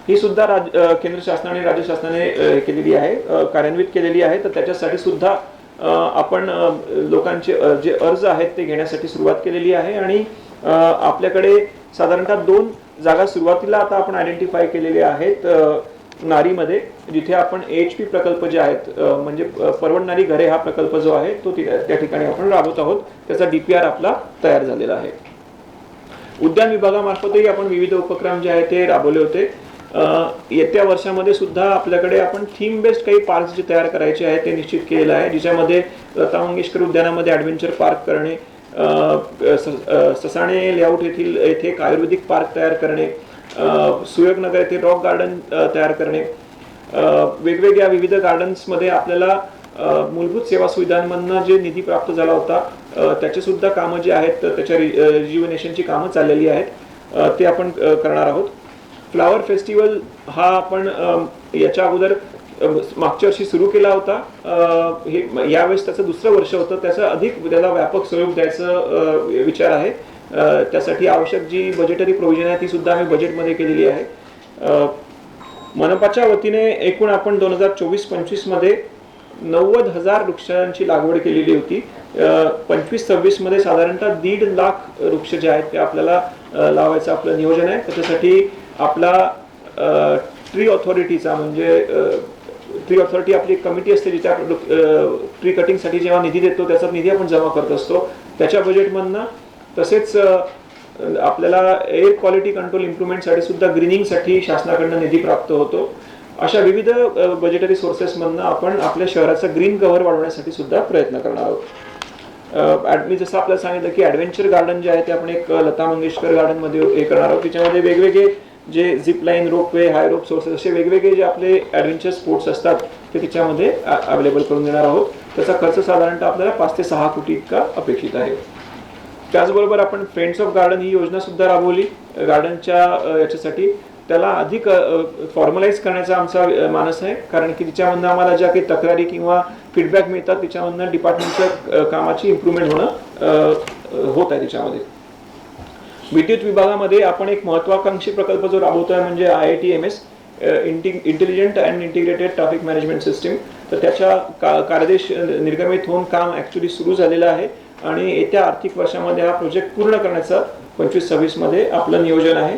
ही सुद्धा केंद्र शासनाने राज्य शासनाने केलेली आहे, कार्यान्वित केलेली आहे. तर त्याच्यासाठी सुद्धा आपण लोकांचे जे अर्ज आहेत ते घेण्यासाठी सुरुवात केलेली आहे आणि आपल्याकडे साधारणतः 2 जागा सुरुवातीला आता आपण आयडेंटिफाय केलेल्या आहेत नारीमध्ये, जिथे आपण HP प्रकल्प जे आहेत म्हणजे परवडणारी घरे हा प्रकल्प जो आहे तो त्या ठिकाणी आपण राबवत आहोत. त्याचा DPR आपला तयार झालेला आहे. उद्यान विभागामार्फतही आपण विविध उपक्रम जे आहेत ते राबवले होते. येत्या वर्षामध्ये सुद्धा आपल्याकडे आपण थीम बेस्ड काही पार्क्स जे तयार करायचे आहेत ते निश्चित केलेलं आहे, ज्याच्यामध्ये लता मंगेशकर उद्यानामध्ये ॲडव्हेंचर पार्क करणे, ससाणे लेआउट येथे एक आयुर्वेदिक पार्क तयार करणे, सुयोगनगर येथे रॉक गार्डन तयार करणे, वेगवेगळ्या विविध गार्डन्समध्ये आपल्याला मूलभूत सेवा सुविधांमधनं जे निधी प्राप्त झाला होता त्याचे सुद्धा कामं जे आहेत त्याच्या रिज्युव्हनेशनची कामं चाललेली आहेत ते आपण करणार आहोत. फ्लावर फेस्टिवल हा आपण याच्या अगोदर मागच्या वर्षी सुरू केला होता. हे यावेळेस त्याचं दुसरं वर्ष होतं. त्याचा अधिक त्याला व्यापक स्वरूप द्यायचं विचार आहे. त्यासाठी आवश्यक जी बजेटरी प्रोव्हिजन आहे ती सुद्धा आम्ही बजेटमध्ये केलेली आहे. मनपाच्या वतीने एकूण आपण 2024-25 मध्ये 90,000 वृक्षांची लागवड केलेली होती. 25-26 मध्ये साधारणतः 1.5 लाख वृक्ष जे आहेत ते आपल्याला लावायचं आपलं नियोजन आहे. त्याच्यासाठी आपला ट्री ऑथॉरिटीचा म्हणजे ट्री ऑथॉरिटी आपली कमिटी असते जिथे आपण ट्री कटिंगसाठी जेव्हा निधी देतो त्याचा निधी आपण जमा करत असतो त्याच्या बजेटमधनं. तसेच आपल्याला एअर क्वालिटी कंट्रोल इम्प्रूव्हमेंटसाठी सुद्धा ग्रीनिंगसाठी शासनाकडनं निधी प्राप्त होतो. अशा विविध बजेटरी सोर्सेसमधनं आपण आपल्या शहराचं ग्रीन कव्हर वाढवण्यासाठी सुद्धा प्रयत्न करणार आहोत. मी जसं आपल्याला सांगितलं की ॲडव्हेंचर गार्डन जे आहे ते आपण एक लता मंगेशकर गार्डनमध्ये हे करणार आहोत. त्याच्यामध्ये वेगवेगळे जे झिप लाईन, रोपवे, हाय रोप सोर्सेस असे वेगवेगळे जे आपले ॲडव्हेंचर स्पोर्ट्स असतात ते त्याच्यामध्ये अवेलेबल करून देणार आहोत. त्याचा खर्च साधारणतः आपल्याला 5 ते 6 कोटी इतका अपेक्षित आहे. त्याचबरोबर आपण फ्रेंड्स ऑफ गार्डन ही योजना सुद्धा राबवली गार्डनच्या याच्यासाठी. त्याला अधिक फॉर्मलाइज करण्याचा आमचा मानस आहे, कारण की तिच्यामधनं आम्हाला ज्या काही तक्रारी किंवा फीडबॅक मिळतात त्याच्यामधनं डिपार्टमेंटच्या कामाची इम्प्रूव्हमेंट होत आहे. त्याच्यामध्ये विद्युत विभागामध्ये आपण एक महत्त्वाकांक्षी प्रकल्प जो राबवतोय म्हणजे IITMS intelligent and integrated traffic management system. तर त्याच्या कार्यादेश निर्गमित होऊन काम ॲक्च्युली सुरू झालेलं आहे आणि येत्या आर्थिक वर्षामध्ये हा प्रोजेक्ट पूर्ण करण्याचं 25-26 मध्ये आपलं नियोजन आहे.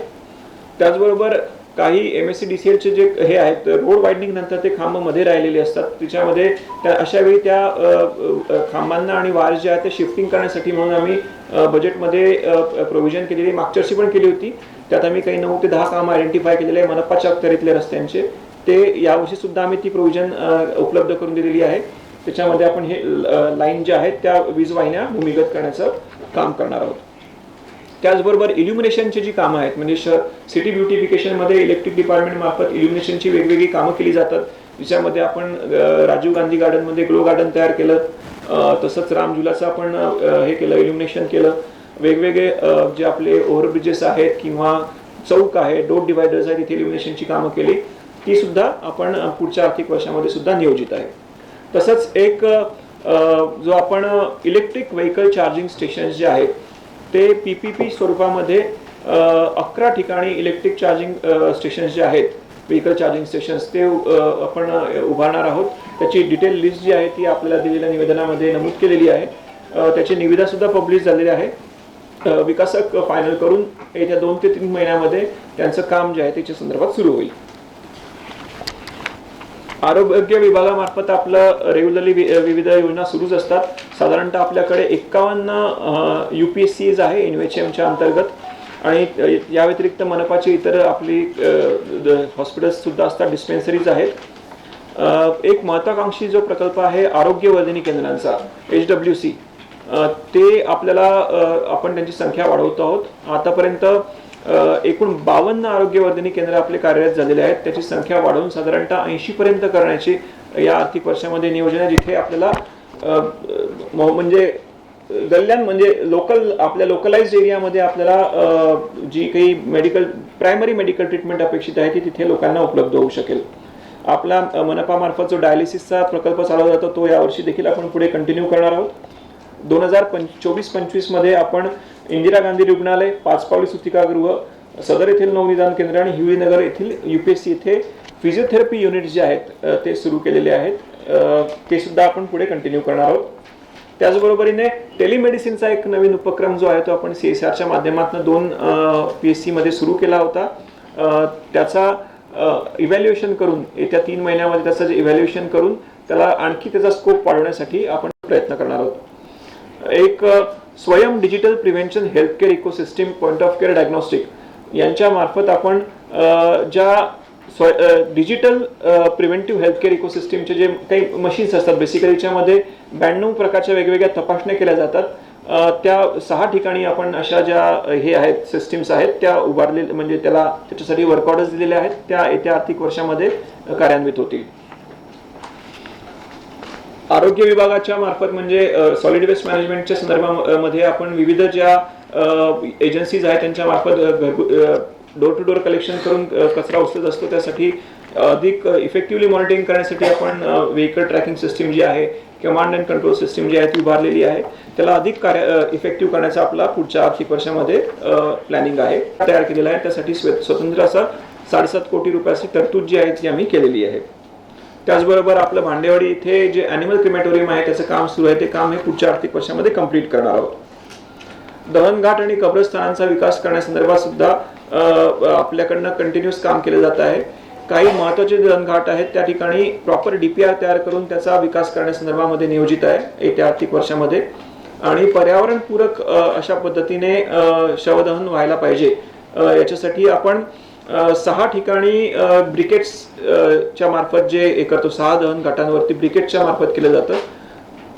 त्याचबरोबर काही MSCDCLचे जे हे आहेत रोड वायडनिंग नंतर ते खांब मध्ये राहिलेले असतात, त्याच्यामध्ये अशा वेळी त्या खांबांना आणि वायर जे आहेत ते शिफ्टिंग करण्यासाठी म्हणून आम्ही बजेटमध्ये प्रोव्हिजन केलेली मागच्या वर्षी पण केली होती. त्यात आम्ही काही 9 ते 10 कामं आयडेंटिफाय केलेले आहे मनपाच्या अखत्यारीतल्या रस्त्यांचे. ते यावर्षी सुद्धा आम्ही ती प्रोव्हिजन उपलब्ध करून दिलेली आहे. त्याच्यामध्ये आपण हे लाईन ज्या आहेत त्या वीज वाहिन्या भूमिगत करण्याचं काम करणार आहोत. त्याचबरोबर इल्युमिनेशनची जी कामं आहेत म्हणजे सिटी ब्युटिफिकेशनमध्ये इलेक्ट्रिक डिपार्टमेंट मार्फत इल्युमिनेशनची वेगवेगळी कामं केली जातात. ज्याच्यामध्ये आपण राजीव गांधी गार्डनमध्ये ग्लो गार्डन तयार केलं, तसंच रामझुलाचं आपण हे केलं, इल्युमिनेशन केलं. वेगवेगळे जे आपले ओव्हरब्रिजेस आहेत किंवा चौक आहे, डोट डिवायडर्स आहेत, तिथे इल्युमिनेशनची कामं केली. ती सुद्धा आपण पुढच्या आर्थिक वर्षामध्ये सुद्धा नियोजित आहे. तसंच एक जो आपण इलेक्ट्रिक व्हेकल चार्जिंग स्टेशन्स जे आहेत ते PPP स्वरूपामध्ये 11 ठिकाणी इलेक्ट्रिक चार्जिंग स्टेशन्स जे आहेत व्हेकल चार्जिंग स्टेशन्स ते आपण उभारणार आहोत. त्याची डिटेल लिस्ट जी आहे ती आपल्याला दिलेल्या निवेदनामध्ये नमूद केलेली आहे. त्याची निविदासुद्धा पब्लिश झालेली आहे. विकासक फायनल करून येत्या 2 ते 3 महिन्यामध्ये त्यांचं काम जे आहे त्याच्या संदर्भात सुरू होईल. आरोग्य विभागामार्फत आपलं रेग्युलरली विविध योजना सुरूच असतात. साधारणतः आपल्याकडे 51 UPSCs आहे NUHMच्या अंतर्गत आणि या व्यतिरिक्त मनपाची इतर आपली हॉस्पिटल्स सुद्धा असतात, डिस्पेन्सरीज आहेत. एक महत्त्वाकांक्षी जो प्रकल्प आहे आरोग्यवर्धिनी केंद्रांचा HWC, ते आपल्याला आपण त्यांची संख्या वाढवतो आहोत. आतापर्यंत एकूण 52 आरोग्यवर्धिनी केंद्र आपले कार्यरत झालेले आहेत. त्याची संख्या वाढवून साधारणतः 80 पर्यंत करण्याची या आर्थिक वर्षामध्ये नियोजन आहे, जिथे आपल्याला म्हणजे गल्ल्यान म्हणजे आपल्या लोकलाइज्ड एरियामध्ये आपल्याला जी काही प्रायमरी मेडिकल ट्रीटमेंट अपेक्षित आहे ती तिथे लोकांना उपलब्ध होऊ शकेल. आपला मनपामार्फत जो डायलिसिसचा प्रकल्प चालवला जातो तो यावर्षी देखील आपण पुढे कंटिन्यू करणार आहोत. 2024-25 मध्ये आपण इंदिरा गांधी रुग्णालय, पाचपावली सुतिकागृह, सदर येथील नवनिदान केंद्र आणि हिवरीनगर येथील UPSC येथे फिजिओथेरपी युनिट्स जे आहेत ते सुरू केलेले आहेत. ते सुद्धा आपण पुढे कंटिन्यू करणार आहोत. त्याचबरोबरीने टेलिमेडिसिनचा एक नवीन उपक्रम जो आहे तो आपण CSRच्या माध्यमातून 2 PSC मध्ये सुरू केला होता. त्याचा इव्हॅल्युएशन करून येत्या 3 महिन्यामध्ये त्याचं इव्हॅल्युएशन करून त्याला आणखी त्याचा स्कोप वाढवण्यासाठी आपण प्रयत्न करणार आहोत. एक स्वयं digital prevention healthcare ecosystem point of care diagnostic यांच्या मार्फत आपण डिजिटल प्रिव्हेंटिव्ह हेल्थकेअर इकोसिस्टीमचे जे काही मशीन्स असतात, बेसिकली याच्यामध्ये 92 प्रकारच्या वेगवेगळ्या तपासण्या केल्या जातात. त्या 6 ठिकाणी आपण अशा ज्या हे आहेत सिस्टीम्स आहेत त्या उभारलेल्या, म्हणजे त्याच्यासाठी वर्क ऑर्डर्स दिलेले आहेत, त्या येत्या आर्थिक वर्षामध्ये कार्यान्वित होतील. आरोग्य विभागाच्या मार्फत म्हणजे सॉलिड वेस्ट मॅनेजमेंटच्या संदर्भामध्ये आपण विविध ज्या एजन्सीज आहेत त्यांच्या मार्फत डोर टू डोर कलेक्शन करून कचरा उचलत असतो. त्यासाठी अधिक इफेक्टिव्हली मॉनिटरिंग करण्यासाठी आपण व्हेकल ट्रॅकिंग सिस्टीम जी आहे, कमांड अँड कंट्रोल सिस्टीम जी आहे ती उभारलेली आहे. त्याला अधिक इफेक्टिव्ह करण्याचा आपला पुढच्या आर्थिक वर्षामध्ये प्लॅनिंग आहे, तयार केलेला आहे. त्यासाठी स्वतंत्र असा 7.5 कोटी रुपयाची तरतूद जी आहे ती आम्ही केलेली आहे. त्याचबरोबर आपलं भांडेवाडी इथे जे ॲनिमल क्रिमॅटोरियम आहे त्याचं काम सुरू आहे, ते काम हे पुढच्या आर्थिक वर्षामध्ये कंप्लीट करणार आहोत. दहनघाट आणि कब्रस्थानांचा विकास करण्यासंदर्भात सुद्धा आपल्याकडनं कंटिन्युअस काम केलं जात आहे. काही महत्त्वाचे दहनघाट आहेत त्या ठिकाणी प्रॉपर DPR तयार करून त्याचा विकास करण्यासंदर्भामध्ये नियोजित आहे येत्या आर्थिक वर्षामध्ये. आणि पर्यावरणपूरक अशा पद्धतीने शवदहन व्हायला पाहिजे याच्यासाठी आपण 6 ठिकाणी ब्रिकेट्सच्या मार्फत जे करतो, 6 दहन घाटांवरती ब्रिकेटच्या मार्फत केलं जातं.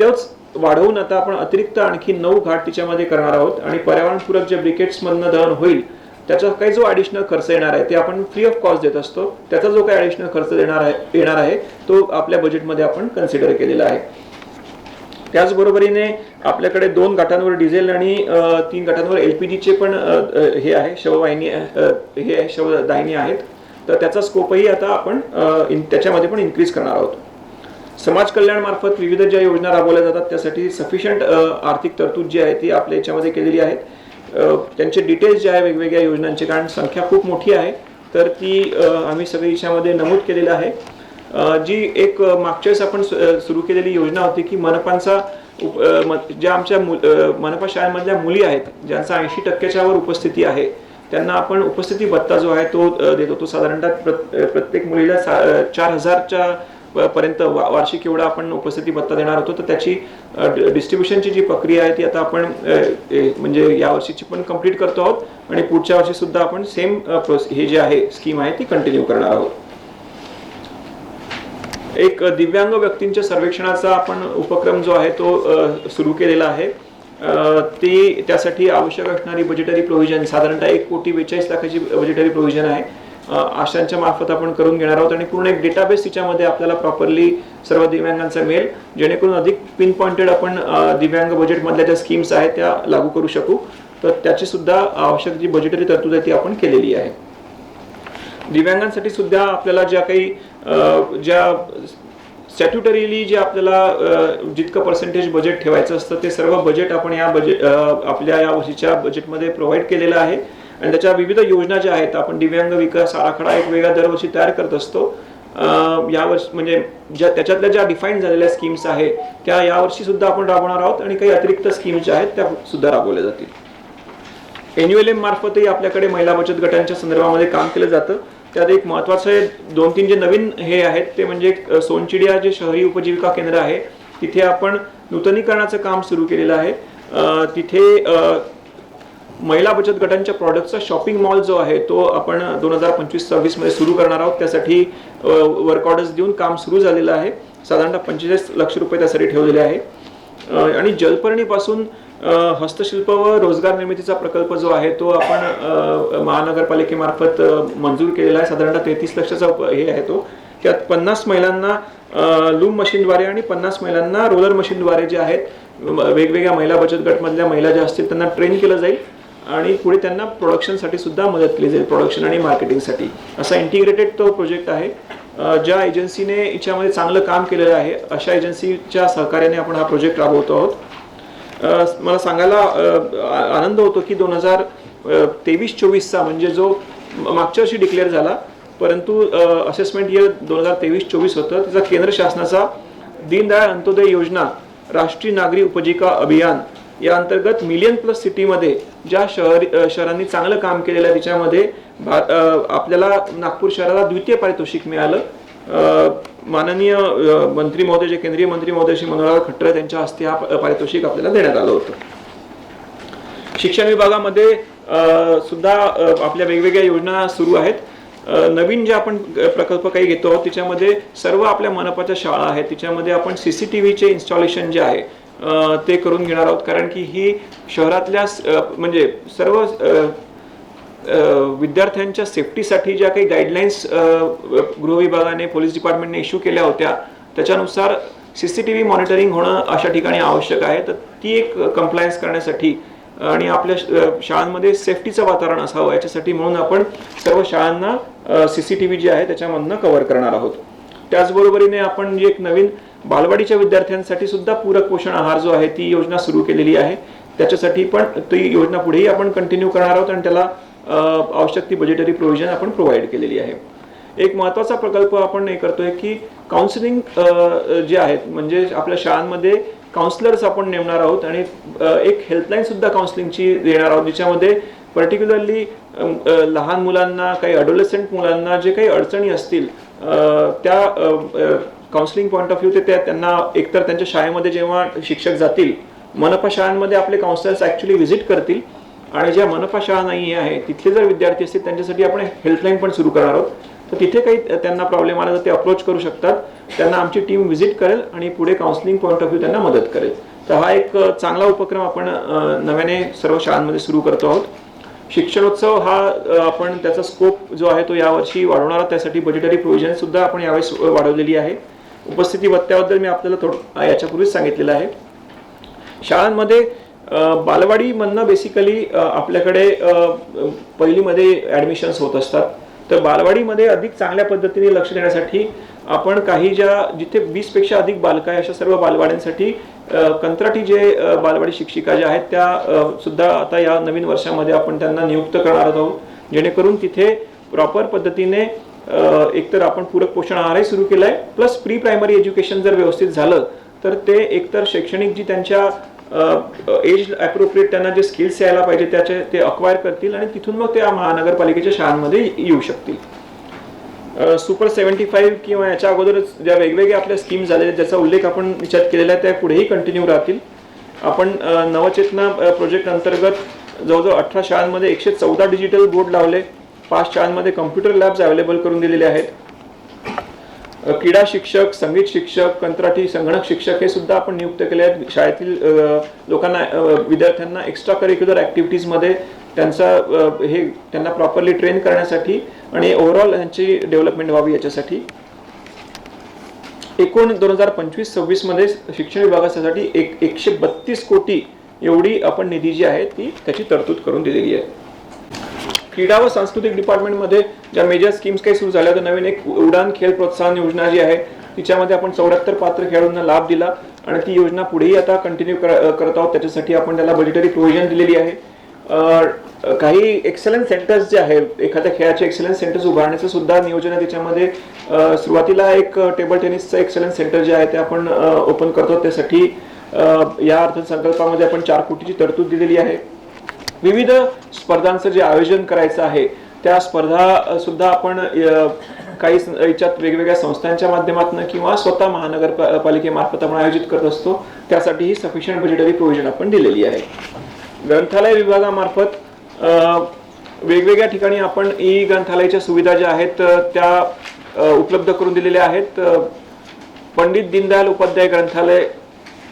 तेच वाढवून आता आपण अतिरिक्त आणखी 9 घाट तिच्यामध्ये करणार आहोत. आणि पर्यावरणपूरक जे ब्रिकेट्समधनं दहन होईल त्याचा काही जो ॲडिशनल खर्च येणार आहे ते आपण फ्री ऑफ कॉस्ट देत असतो. त्याचा जो काही ॲडिशनल खर्च येणार आहे तो आपल्या बजेटमध्ये आपण कन्सिडर केलेला आहे. त्याचबरोबरीने आपल्याकडे 2 घाटांवर डिझेल आणि 3 घाटांवर LPGचे पण हे आहे, शवदाहिनी आहेत. तर त्याचा स्कोपही आता आपण त्याच्यामध्ये पण इन्क्रीज करणार आहोत. समाज कल्याणमार्फत विविध ज्या योजना राबवल्या जातात त्यासाठी सफिशियंट आर्थिक तरतूद जी आहे ती आपल्या याच्यामध्ये केलेली आहे. त्यांचे डिटेल्स जे आहे वेगवेगळ्या योजनांचे, कारण संख्या खूप मोठी आहे, तर ती आम्ही सगळी याच्यामध्ये नमूद केलेलं आहे. जी एक मागच्या वेळेस आपण सुरू केलेली योजना होती की मनपांचा ज्या आमच्या मनपा शाळांमधल्या मुली आहेत ज्यांचा 80% वर उपस्थिती आहे त्यांना आपण उपस्थिती भत्ता जो आहे तो देतो. तो साधारणतः प्रत्येक मुलीला 4,000च्या पर्यंत वार्षिक एवढा आपण उपस्थिती भत्ता देणार होतो. तर त्याची डिस्ट्रीब्युशनची जी प्रक्रिया आहे ती आता आपण म्हणजे या वर्षीची पण कंप्लीट करतो आहोत आणि पुढच्या वर्षी सुद्धा आपण सेम हे जे आहे स्कीम आहे ती कंटिन्यू करणार आहोत. एक दिव्यांग व्यक्तींच्या सर्वेक्षणाचा आपण उपक्रम जो आहे तो सुरू केलेला आहे. त्यासाठी आवश्यक असणारी बजेटरी प्रोव्हिजन साधारणतः 1,42,00,000 बजेटरी प्रोव्हिजन आहे. आशांच्या मार्फत आपण करून घेणार आहोत आणि पूर्ण एक डेटाबेस तिच्यामध्ये आपल्याला प्रॉपरली सर्व दिव्यांगांचा मिळेल, जेणेकरून अधिक पिन पॉइंटेड आपण दिव्यांग बजेटमधल्या ज्या स्कीम्स आहेत त्या लागू करू शकू. तर त्याची सुद्धा आवश्यक जी बजेटरी तरतूद आहे ती आपण केलेली आहे. दिव्यांगांसाठी सुद्धा आपल्याला ज्या काही ज्या स्टॅट्युटरीली जे आपल्याला जितकं पर्सेंटेज बजेट ठेवायचं असतं ते सर्व बजेट आपण आपल्या या वर्षीच्या बजेटमध्ये प्रोव्हाइड केलेलं आहे. आणि त्याच्या विविध योजना ज्या आहेत आपण दिव्यांग विकास आराखडा एक वेगळा दरवर्षी तयार करत असतो. यावर्षी म्हणजे त्याच्यातल्या ज्या डिफाईन झालेल्या स्कीम्स आहेत त्या यावर्षी सुद्धा आपण राबवणार आहोत आणि काही अतिरिक्त स्कीम्स ज्या आहेत त्या सुद्धा राबवल्या जातील. NULM मार्फतही आपल्याकडे महिला बचत गटांच्या संदर्भामध्ये काम केलं जातं. त्यात एक महत्त्वाचे 2-3 जे नवीन हे आहेत ते म्हणजे सोनचिडिया जे शहरी उपजीविका केंद्र आहे तिथे आपण नूतनीकरणाचं काम सुरू केलेलं आहे. तिथे महिला बचत गटांच्या प्रॉडक्टचा शॉपिंग मॉल जो आहे तो आपण 2025-26 मध्ये सुरू करणार आहोत. त्यासाठी वर्क ऑर्डर्स देऊन काम सुरू झालेलं आहे. साधारणतः 45 लक्ष रुपये त्यासाठी ठेवलेले आहे. आणि जलपर्णीपासून हस्तशिल्प व रोजगार निर्मितीचा प्रकल्प जो आहे तो आपण महानगरपालिकेमार्फत मंजूर केलेला आहे. साधारणतः 33 लक्षाचा हे आहे तो. त्यात 50 महिलांना लूम मशीनद्वारे आणि 50 महिलांना रोलर मशीनद्वारे जे आहेत वेगवेगळ्या महिला बचत गटमधल्या महिला ज्या असतील त्यांना ट्रेन केलं जाईल आणि पुढे त्यांना प्रोडक्शनसाठी सुद्धा मदत केली जाईल, प्रोडक्शन आणि मार्केटिंगसाठी. असा इंटिग्रेटेड तो प्रोजेक्ट आहे. ज्या एजन्सीने याच्यामध्ये चांगलं काम केलेलं आहे अशा एजन्सीच्या सहकार्याने आपण हा प्रोजेक्ट राबवतो आहोत. मला सांगायला आनंद होतो की 2023-24चा म्हणजे जो मागच्या वर्षी डिक्लेअर झाला परंतु असेसमेंट इयर 2023-24 होतं, त्याचा केंद्र शासनाचा दीनदयाळ अंत्योदय योजना राष्ट्रीय नागरी उपजीविका अभियान या अंतर्गत मिलियन प्लस सिटीमध्ये ज्या शहरांनी चांगलं काम केलेलं आहे त्याच्यामध्ये आपल्याला नागपूर शहराला द्वितीय पारितोषिक मिळालं. माननीय मंत्री महोदय जे केंद्रीय मंत्री महोदय श्री मनोहर खट्टर यांच्या हस्ते हा पारितोषिक आपल्याला देण्यात आलं होतं. शिक्षण विभागामध्ये सुद्धा आपल्या वेगवेगळ्या योजना सुरू आहेत. नवीन जे आपण प्रकल्प काही घेतो आहोत त्याच्यामध्ये सर्व आपल्या मनपाच्या शाळा आहेत त्याच्यामध्ये आपण CCTVचे इन्स्टॉलेशन जे आहे ते करून घेणार आहोत. कारण की ही शहरातल्या म्हणजे सर्व विद्यार्थ्यांच्या सेफ्टीसाठी ज्या काही गाईडलाईन्स गृह विभागाने पोलीस डिपार्टमेंटने इश्यू केल्या होत्या त्याच्यानुसार CCTV मॉनिटरिंग होणं अशा ठिकाणी आवश्यक आहे. तर ती एक कंप्लायन्स करण्यासाठी आणि आपल्या शाळांमध्ये सेफ्टीचं वातावरण असावं याच्यासाठी म्हणून आपण सर्व शाळांना CCTV जे आहे त्याच्यामधनं कव्हर करणार आहोत. त्याचबरोबरीने आपण जी एक नवीन बालवाडीच्या विद्यार्थ्यांसाठी सुद्धा पूरक पोषण आहार जो आहे ती योजना सुरू केलेली आहे. त्याच्यासाठी पण ती योजना पुढेही आपण कंटिन्यू करणार आहोत आणि त्याला आवश्यक ती बजेटरी प्रोव्हिजन आपण प्रोव्हाइड केलेली आहे. एक महत्त्वाचा प्रकल्प आपण हे करतोय की काउन्सिलिंग जे आहेत म्हणजे आपल्या शाळांमध्ये काउन्सिलर्स आपण नेमणार आहोत आणि एक हेल्पलाईन सुद्धा काउन्सिलिंगची देणार आहोत ज्याच्यामध्ये पर्टिक्युलरली लहान मुलांना काही अडोलेसंट मुलांना जे काही अडचणी असतील त्या काउन्सिलिंग पॉईंट ऑफ व्ह्यू ते त्यांना एकतर त्यांच्या शाळेमध्ये जेव्हा शिक्षक जातील मनपा शाळांमध्ये आपले काउन्सिलर्स ॲक्च्युली व्हिजिट करतील आणि ज्या मनपा शाळा नाही आहे तिथले जर विद्यार्थी असतील त्यांच्यासाठी आपण हेल्पलाईन पण सुरू करणार आहोत. तर तिथे काही त्यांना प्रॉब्लेम आला तर ते अप्रोच करू शकतात. त्यांना आमची टीम व्हिजिट करेल आणि पुढे काउन्सिलिंग पॉईंट ऑफ व्ह्यू त्यांना मदत करेल. तर हा एक चांगला उपक्रम आपण नव्याने सर्व शाळांमध्ये सुरू करतो आहोत. शिक्षणोत्सव हा आपण त्याचा स्कोप जो आहे तो यावर्षी वाढवणार आहोत. त्यासाठी बजेटरी प्रोव्हिजन सुद्धा आपण यावेळेस वाढवलेली आहे. उपस्थिती भत्त्याबद्दल मी आपल्याला थोडं याच्यापूर्वीच सांगितलेलं आहे. शाळांमध्ये बालवाडीमधनं बेसिकली आपल्याकडे पहिलीमध्ये ॲडमिशन्स होत असतात. तर बालवाडीमध्ये अधिक चांगल्या पद्धतीने लक्ष देण्यासाठी आपण काही जिथे 20पेक्षा अधिक बालकं आहे अशा सर्व बालवाड्यांसाठी कंत्राटी जे बालवाडी शिक्षिका ज्या आहेत त्या सुद्धा आता या नवीन वर्षामध्ये आपण त्यांना नियुक्त करणार आहोत जेणेकरून तिथे प्रॉपर पद्धतीने एकतर आपण पूरक पोषण आहारही सुरू केला आहे प्लस प्री प्रायमरी एज्युकेशन जर व्यवस्थित झालं तर ते एकतर शैक्षणिक जी त्यांच्या एज ॲप्रोप्रिएट त्यांना जे स्किल्स यायला पाहिजे त्याचे ते अक्वायर करतील आणि तिथून मग ते महानगरपालिकेच्या शाळांमध्ये येऊ शकतील. सुपर 75 किंवा याच्या अगोदरच ज्या वेगवेगळ्या आपल्या स्कीम्स झालेल्या ज्याचा उल्लेख आपण निश्चित केलेला आहे त्या पुढेही कंटिन्यू राहतील. आपण नवचेतना प्रोजेक्ट अंतर्गत जवळजवळ 18 शाळांमध्ये 114 डिजिटल बोर्ड लावले. 5 शाळांमध्ये कम्प्युटर लॅब्स अवेलेबल करून दिलेले आहेत. क्रीडा शिक्षक, संगीत शिक्षक, कंत्राटी संगणक शिक्षक हे सुद्धा आपण नियुक्त केले आहेत. शाळेतील लोकांना विद्यार्थ्यांना एक्स्ट्रा करिक्युलर ॲक्टिव्हिटीजमध्ये त्यांना प्रॉपरली ट्रेन करण्यासाठी आणि ओव्हरऑल यांची डेव्हलपमेंट व्हावी याच्यासाठी. एकूण 2025-26 मध्ये शिक्षण विभागासाठी 132 कोटी एवढी आपण निधी जी आहे ती त्याची तरतूद करून दिलेली आहे. क्रीडा व सांस्कृतिक डिपार्टमेंटमध्ये ज्या मेजर स्कीम्स काही सुरू झाल्या तर नवीन एक उडान खेळ प्रोत्साहन योजना जी आहे तिच्यामध्ये आपण 74 पात्र खेळाडूंना लाभ दिला आणि ती योजना पुढेही आता कंटिन्यू करत आहोत. त्याच्यासाठी आपण त्याला बजेटरी प्रोव्हिजन दिलेली आहे. काही एक्सलन्स सेंटर्स जे आहेत एखाद्या खेळाचे एक्सलन्स सेंटर्स उभारण्याचं सुद्धा नियोजन आहे. त्याच्यामध्ये सुरुवातीला एक टेबल टेनिसचं एक्सलन्स सेंटर जे आहे ते आपण ओपन करतो. त्यासाठी या अर्थसंकल्पामध्ये आपण 4 कोटीची तरतूद दिलेली आहे. विविध स्पर्धांचं जे आयोजन करायचं आहे त्या स्पर्धा सुद्धा आपण काही याच्यात वेगवेगळ्या संस्थांच्या माध्यमातून किंवा स्वतः महानगरपालिकेमार्फत आपण आयोजित करत असतो. त्यासाठीही सफिशियंट बजेटरी प्रोव्हिजन आपण दिलेली आहे. ग्रंथालय विभागामार्फत वेगवेगळ्या ठिकाणी आपण ई ग्रंथालयाच्या सुविधा ज्या आहेत त्या उपलब्ध करून दिलेल्या आहेत. पंडित दीनदयाल उपाध्याय ग्रंथालय,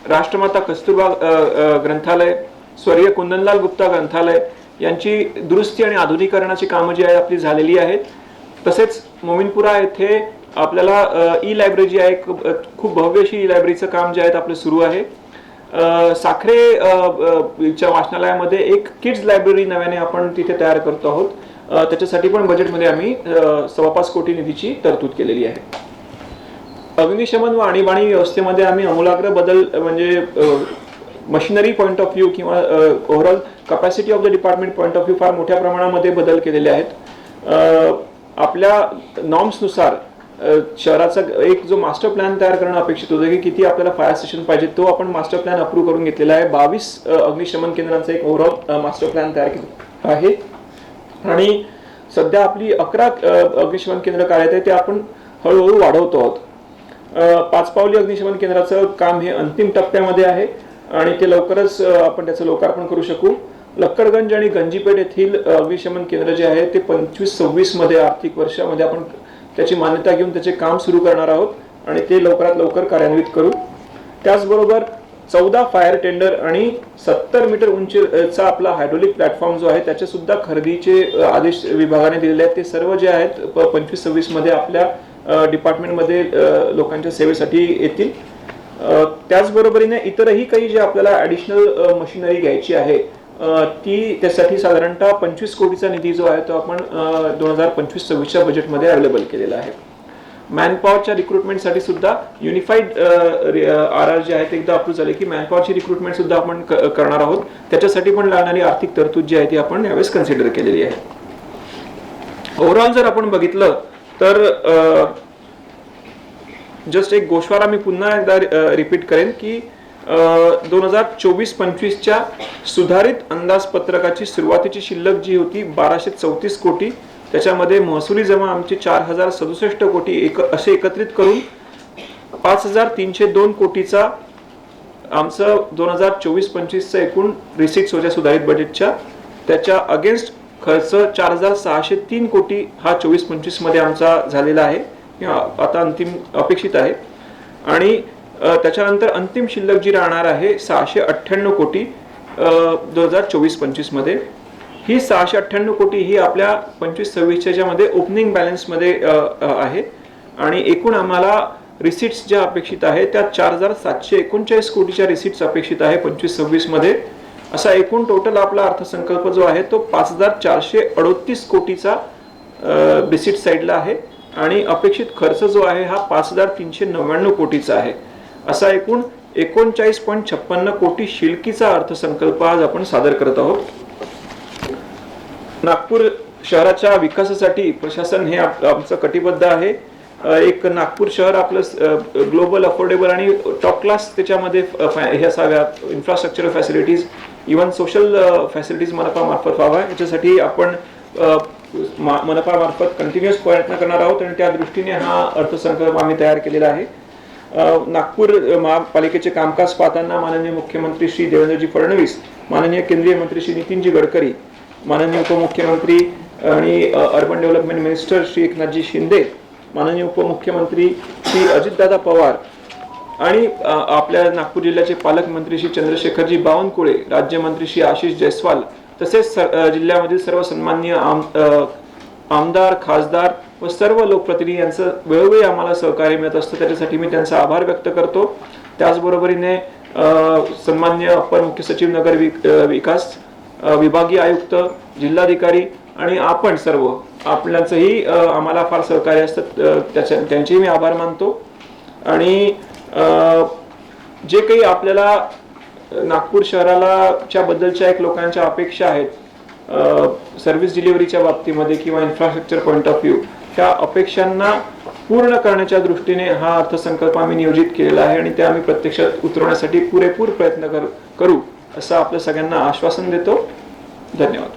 राष्ट्रमाता कस्तुरबा ग्रंथालय, स्वर्गीय कुंदनलाल गुप्ता ग्रंथालय यांची दुरुस्ती आणि आधुनिकीकरणाची कामं जी आहेत आपली झालेली आहेत. तसेच मोमीनपुरा येथे आपल्याला ई लायब्ररी जी आहे खूप भव्य अशी ई लायब्ररीचं काम जे आहे आपलं सुरू आहे. साखरे च्या वाचनालयामध्ये एक किड्स लायब्ररी नव्याने आपण तिथे तयार करतो आहोत. त्याच्यासाठी पण बजेटमध्ये आम्ही 5.25 कोटी निधीची तरतूद केलेली आहे. अग्निशमन व आणीबाणी व्यवस्थेमध्ये आम्ही आमूलाग्र बदल म्हणजे मशिनरी पॉईंट ऑफ व्ह्यू किंवा overall capacity of the department point of view फार मोठ्या प्रमाणामध्ये बदल केलेले आहेत. आपल्या नॉर्म्सनुसार शहराचा एक जो मास्टर प्लॅन तयार करणं अपेक्षित होतं की किती आपल्याला फायर स्टेशन पाहिजे, तो आपण मास्टर प्लॅन अप्रूव्ह करून घेतलेला आहे. 22 अग्निशमन केंद्रांचा एक ओव्हरऑल मास्टर प्लॅन तयार केला आहे आणि सध्या आपली 11 अग्निशमन केंद्र कार्यरत आहे, ते आपण हळूहळू वाढवतो आहोत. 5 पावली अग्निशमन केंद्राचं काम हे अंतिम टप्प्यामध्ये आहे आणि ते लवकरच आपण त्याचं लोकार्पण करू शकू. लक्कडगंज आणि गंजीपेठ येथील अग्निशमन केंद्र जे आहे ते 25-26 मध्ये आर्थिक वर्षामध्ये आपण त्याची मान्यता घेऊन त्याचे काम सुरू करणार आहोत आणि ते लवकरात लवकर कार्यान्वित करू. त्याचबरोबर 14 फायर टेंडर आणि 70 मीटर उंचीचा आपला हायड्रोलिक प्लॅटफॉर्म जो आहे त्याचे सुद्धा खरेदीचे आदेश विभागाने दिलेले आहेत. ते सर्व जे आहेत 25-26 मध्ये आपल्या डिपार्टमेंटमध्ये लोकांच्या सेवेसाठी येतील. त्याचबरोबरीने इतरही काही जे आपल्याला ॲडिशनल मशिनरी घ्यायची आहे ती त्यासाठी साधारणतः 25 कोटीचा निधी जो आहे तो आपण 2025-26च्या बजेटमध्ये अवेलेबल केलेला आहे. मॅनपॉवरच्या रिक्रुटमेंटसाठी सुद्धा युनिफाईड RR जे आहेत एकदा अप्रूव्ह झाले की मॅनपॉवरची रिक्रुटमेंट सुद्धा आपण करणार आहोत. त्याच्यासाठी पण लागणारी आर्थिक तरतूद जी आहे ती आपण यावेळेस कन्सिडर केलेली आहे. ओव्हरऑल जर आपण बघितलं तर जस्ट एक गोषवारा मी पुन्हा एकदा रिपीट करेन की 2024-25च्या सुधारित अंदाजपत्रकाची सुरुवातीची शिल्लक जी होती 1234 कोटी, त्याच्यामध्ये महसुली जमा आमचे 4067 कोटी असे एकत्रित करून 5302 कोटीचा आमचं 2024-25चं एकूण रिसीट्स होत्या सुधारित बजेटच्या. त्याच्या अगेन्स्ट खर्च 4603 कोटी हा 24-25 मध्ये आमचा झालेला आहे, आता अंतिम अपेक्षित आहे. आणि त्याच्यानंतर अंतिम शिल्लक जी राहणार आहे 698 कोटी 2024-25 मध्ये. ही 698 कोटी ही आपल्या 25-26च्या मध्ये ओपनिंग बॅलन्समध्ये आहे आणि एकूण आम्हाला रिसीट्स ज्या अपेक्षित आहे त्या 4739 कोटीच्या रिसीट्स अपेक्षित आहे 25-26 मध्ये. असा एकूण टोटल आपला अर्थसंकल्प जो आहे तो 5438 कोटीचा रिसीट साईडला आहे आणि अपेक्षित खर्च जो आहे हा 5399 कोटीचा आहे. असा एकूण 39.56 कोटी शिल्कीचा अर्थसंकल्प आज आपण सादर करत आहोत. नागपूर शहराच्या विकासासाठी प्रशासन हे आमचं कटिबद्ध आहे. एक नागपूर शहर आपलं ग्लोबल अफोर्डेबल आणि टॉप क्लास त्याच्यामध्ये हे असाव्या, infrastructure facilities even social facilities मनपामार्फत व्हावा, याच्यासाठी आपण मनपामार्फत कंटिन्युअस प्रयत्न करणार आहोत आणि त्या दृष्टीने हा अर्थसंकल्प आम्ही तयार केलेला आहे. नागपूर महापालिकेचे कामकाज पाहताना माननीय मुख्यमंत्री श्री देवेंद्रजी फडणवीस, माननीय केंद्रीय मंत्री श्री नितीनजी गडकरी, माननीय उपमुख्यमंत्री आणि अर्बन डेव्हलपमेंट मिनिस्टर श्री एकनाथजी शिंदे, माननीय उपमुख्यमंत्री श्री अजितदादा पवार आणि आपल्या नागपूर जिल्ह्याचे पालकमंत्री श्री चंद्रशेखरजी बावनकुळे, राज्यमंत्री श्री आशिष जयस्वाल, तसेच जिल्ह्यामधील सर्व सन्माननीय आमदार, खासदार व सर्व लोकप्रतिनिधी यांचं वेळोवेळी आम्हाला सहकार्य मिळत असतं, त्याच्यासाठी मी त्यांचा आभार व्यक्त करतो. त्याचबरोबरीने सन्माननीय अप्पर मुख्य सचिव नगर विकास, विभागीय आयुक्त, जिल्हाधिकारी आणि आपण सर्व आपल्याचंही आम्हाला फार सहकार्य असतं, त्यांचेही मी आभार मानतो. आणि जे काही आपल्याला नागपूर शहराला च्या बद्दलच्या एक लोकांच्या अपेक्षा आहेत सर्व्हिस डिलिव्हरीच्या बाबतीमध्ये किंवा इन्फ्रास्ट्रक्चर पॉईंट ऑफ व्ह्यू, त्या अपेक्षांना पूर्ण करण्याच्या दृष्टीने हा अर्थसंकल्प आम्ही नियोजित केलेला आहे आणि ते आम्ही प्रत्यक्षात उतरवण्यासाठी पुरेपूर प्रयत्न करू असं आपल्या सगळ्यांना आश्वासन देतो. धन्यवाद.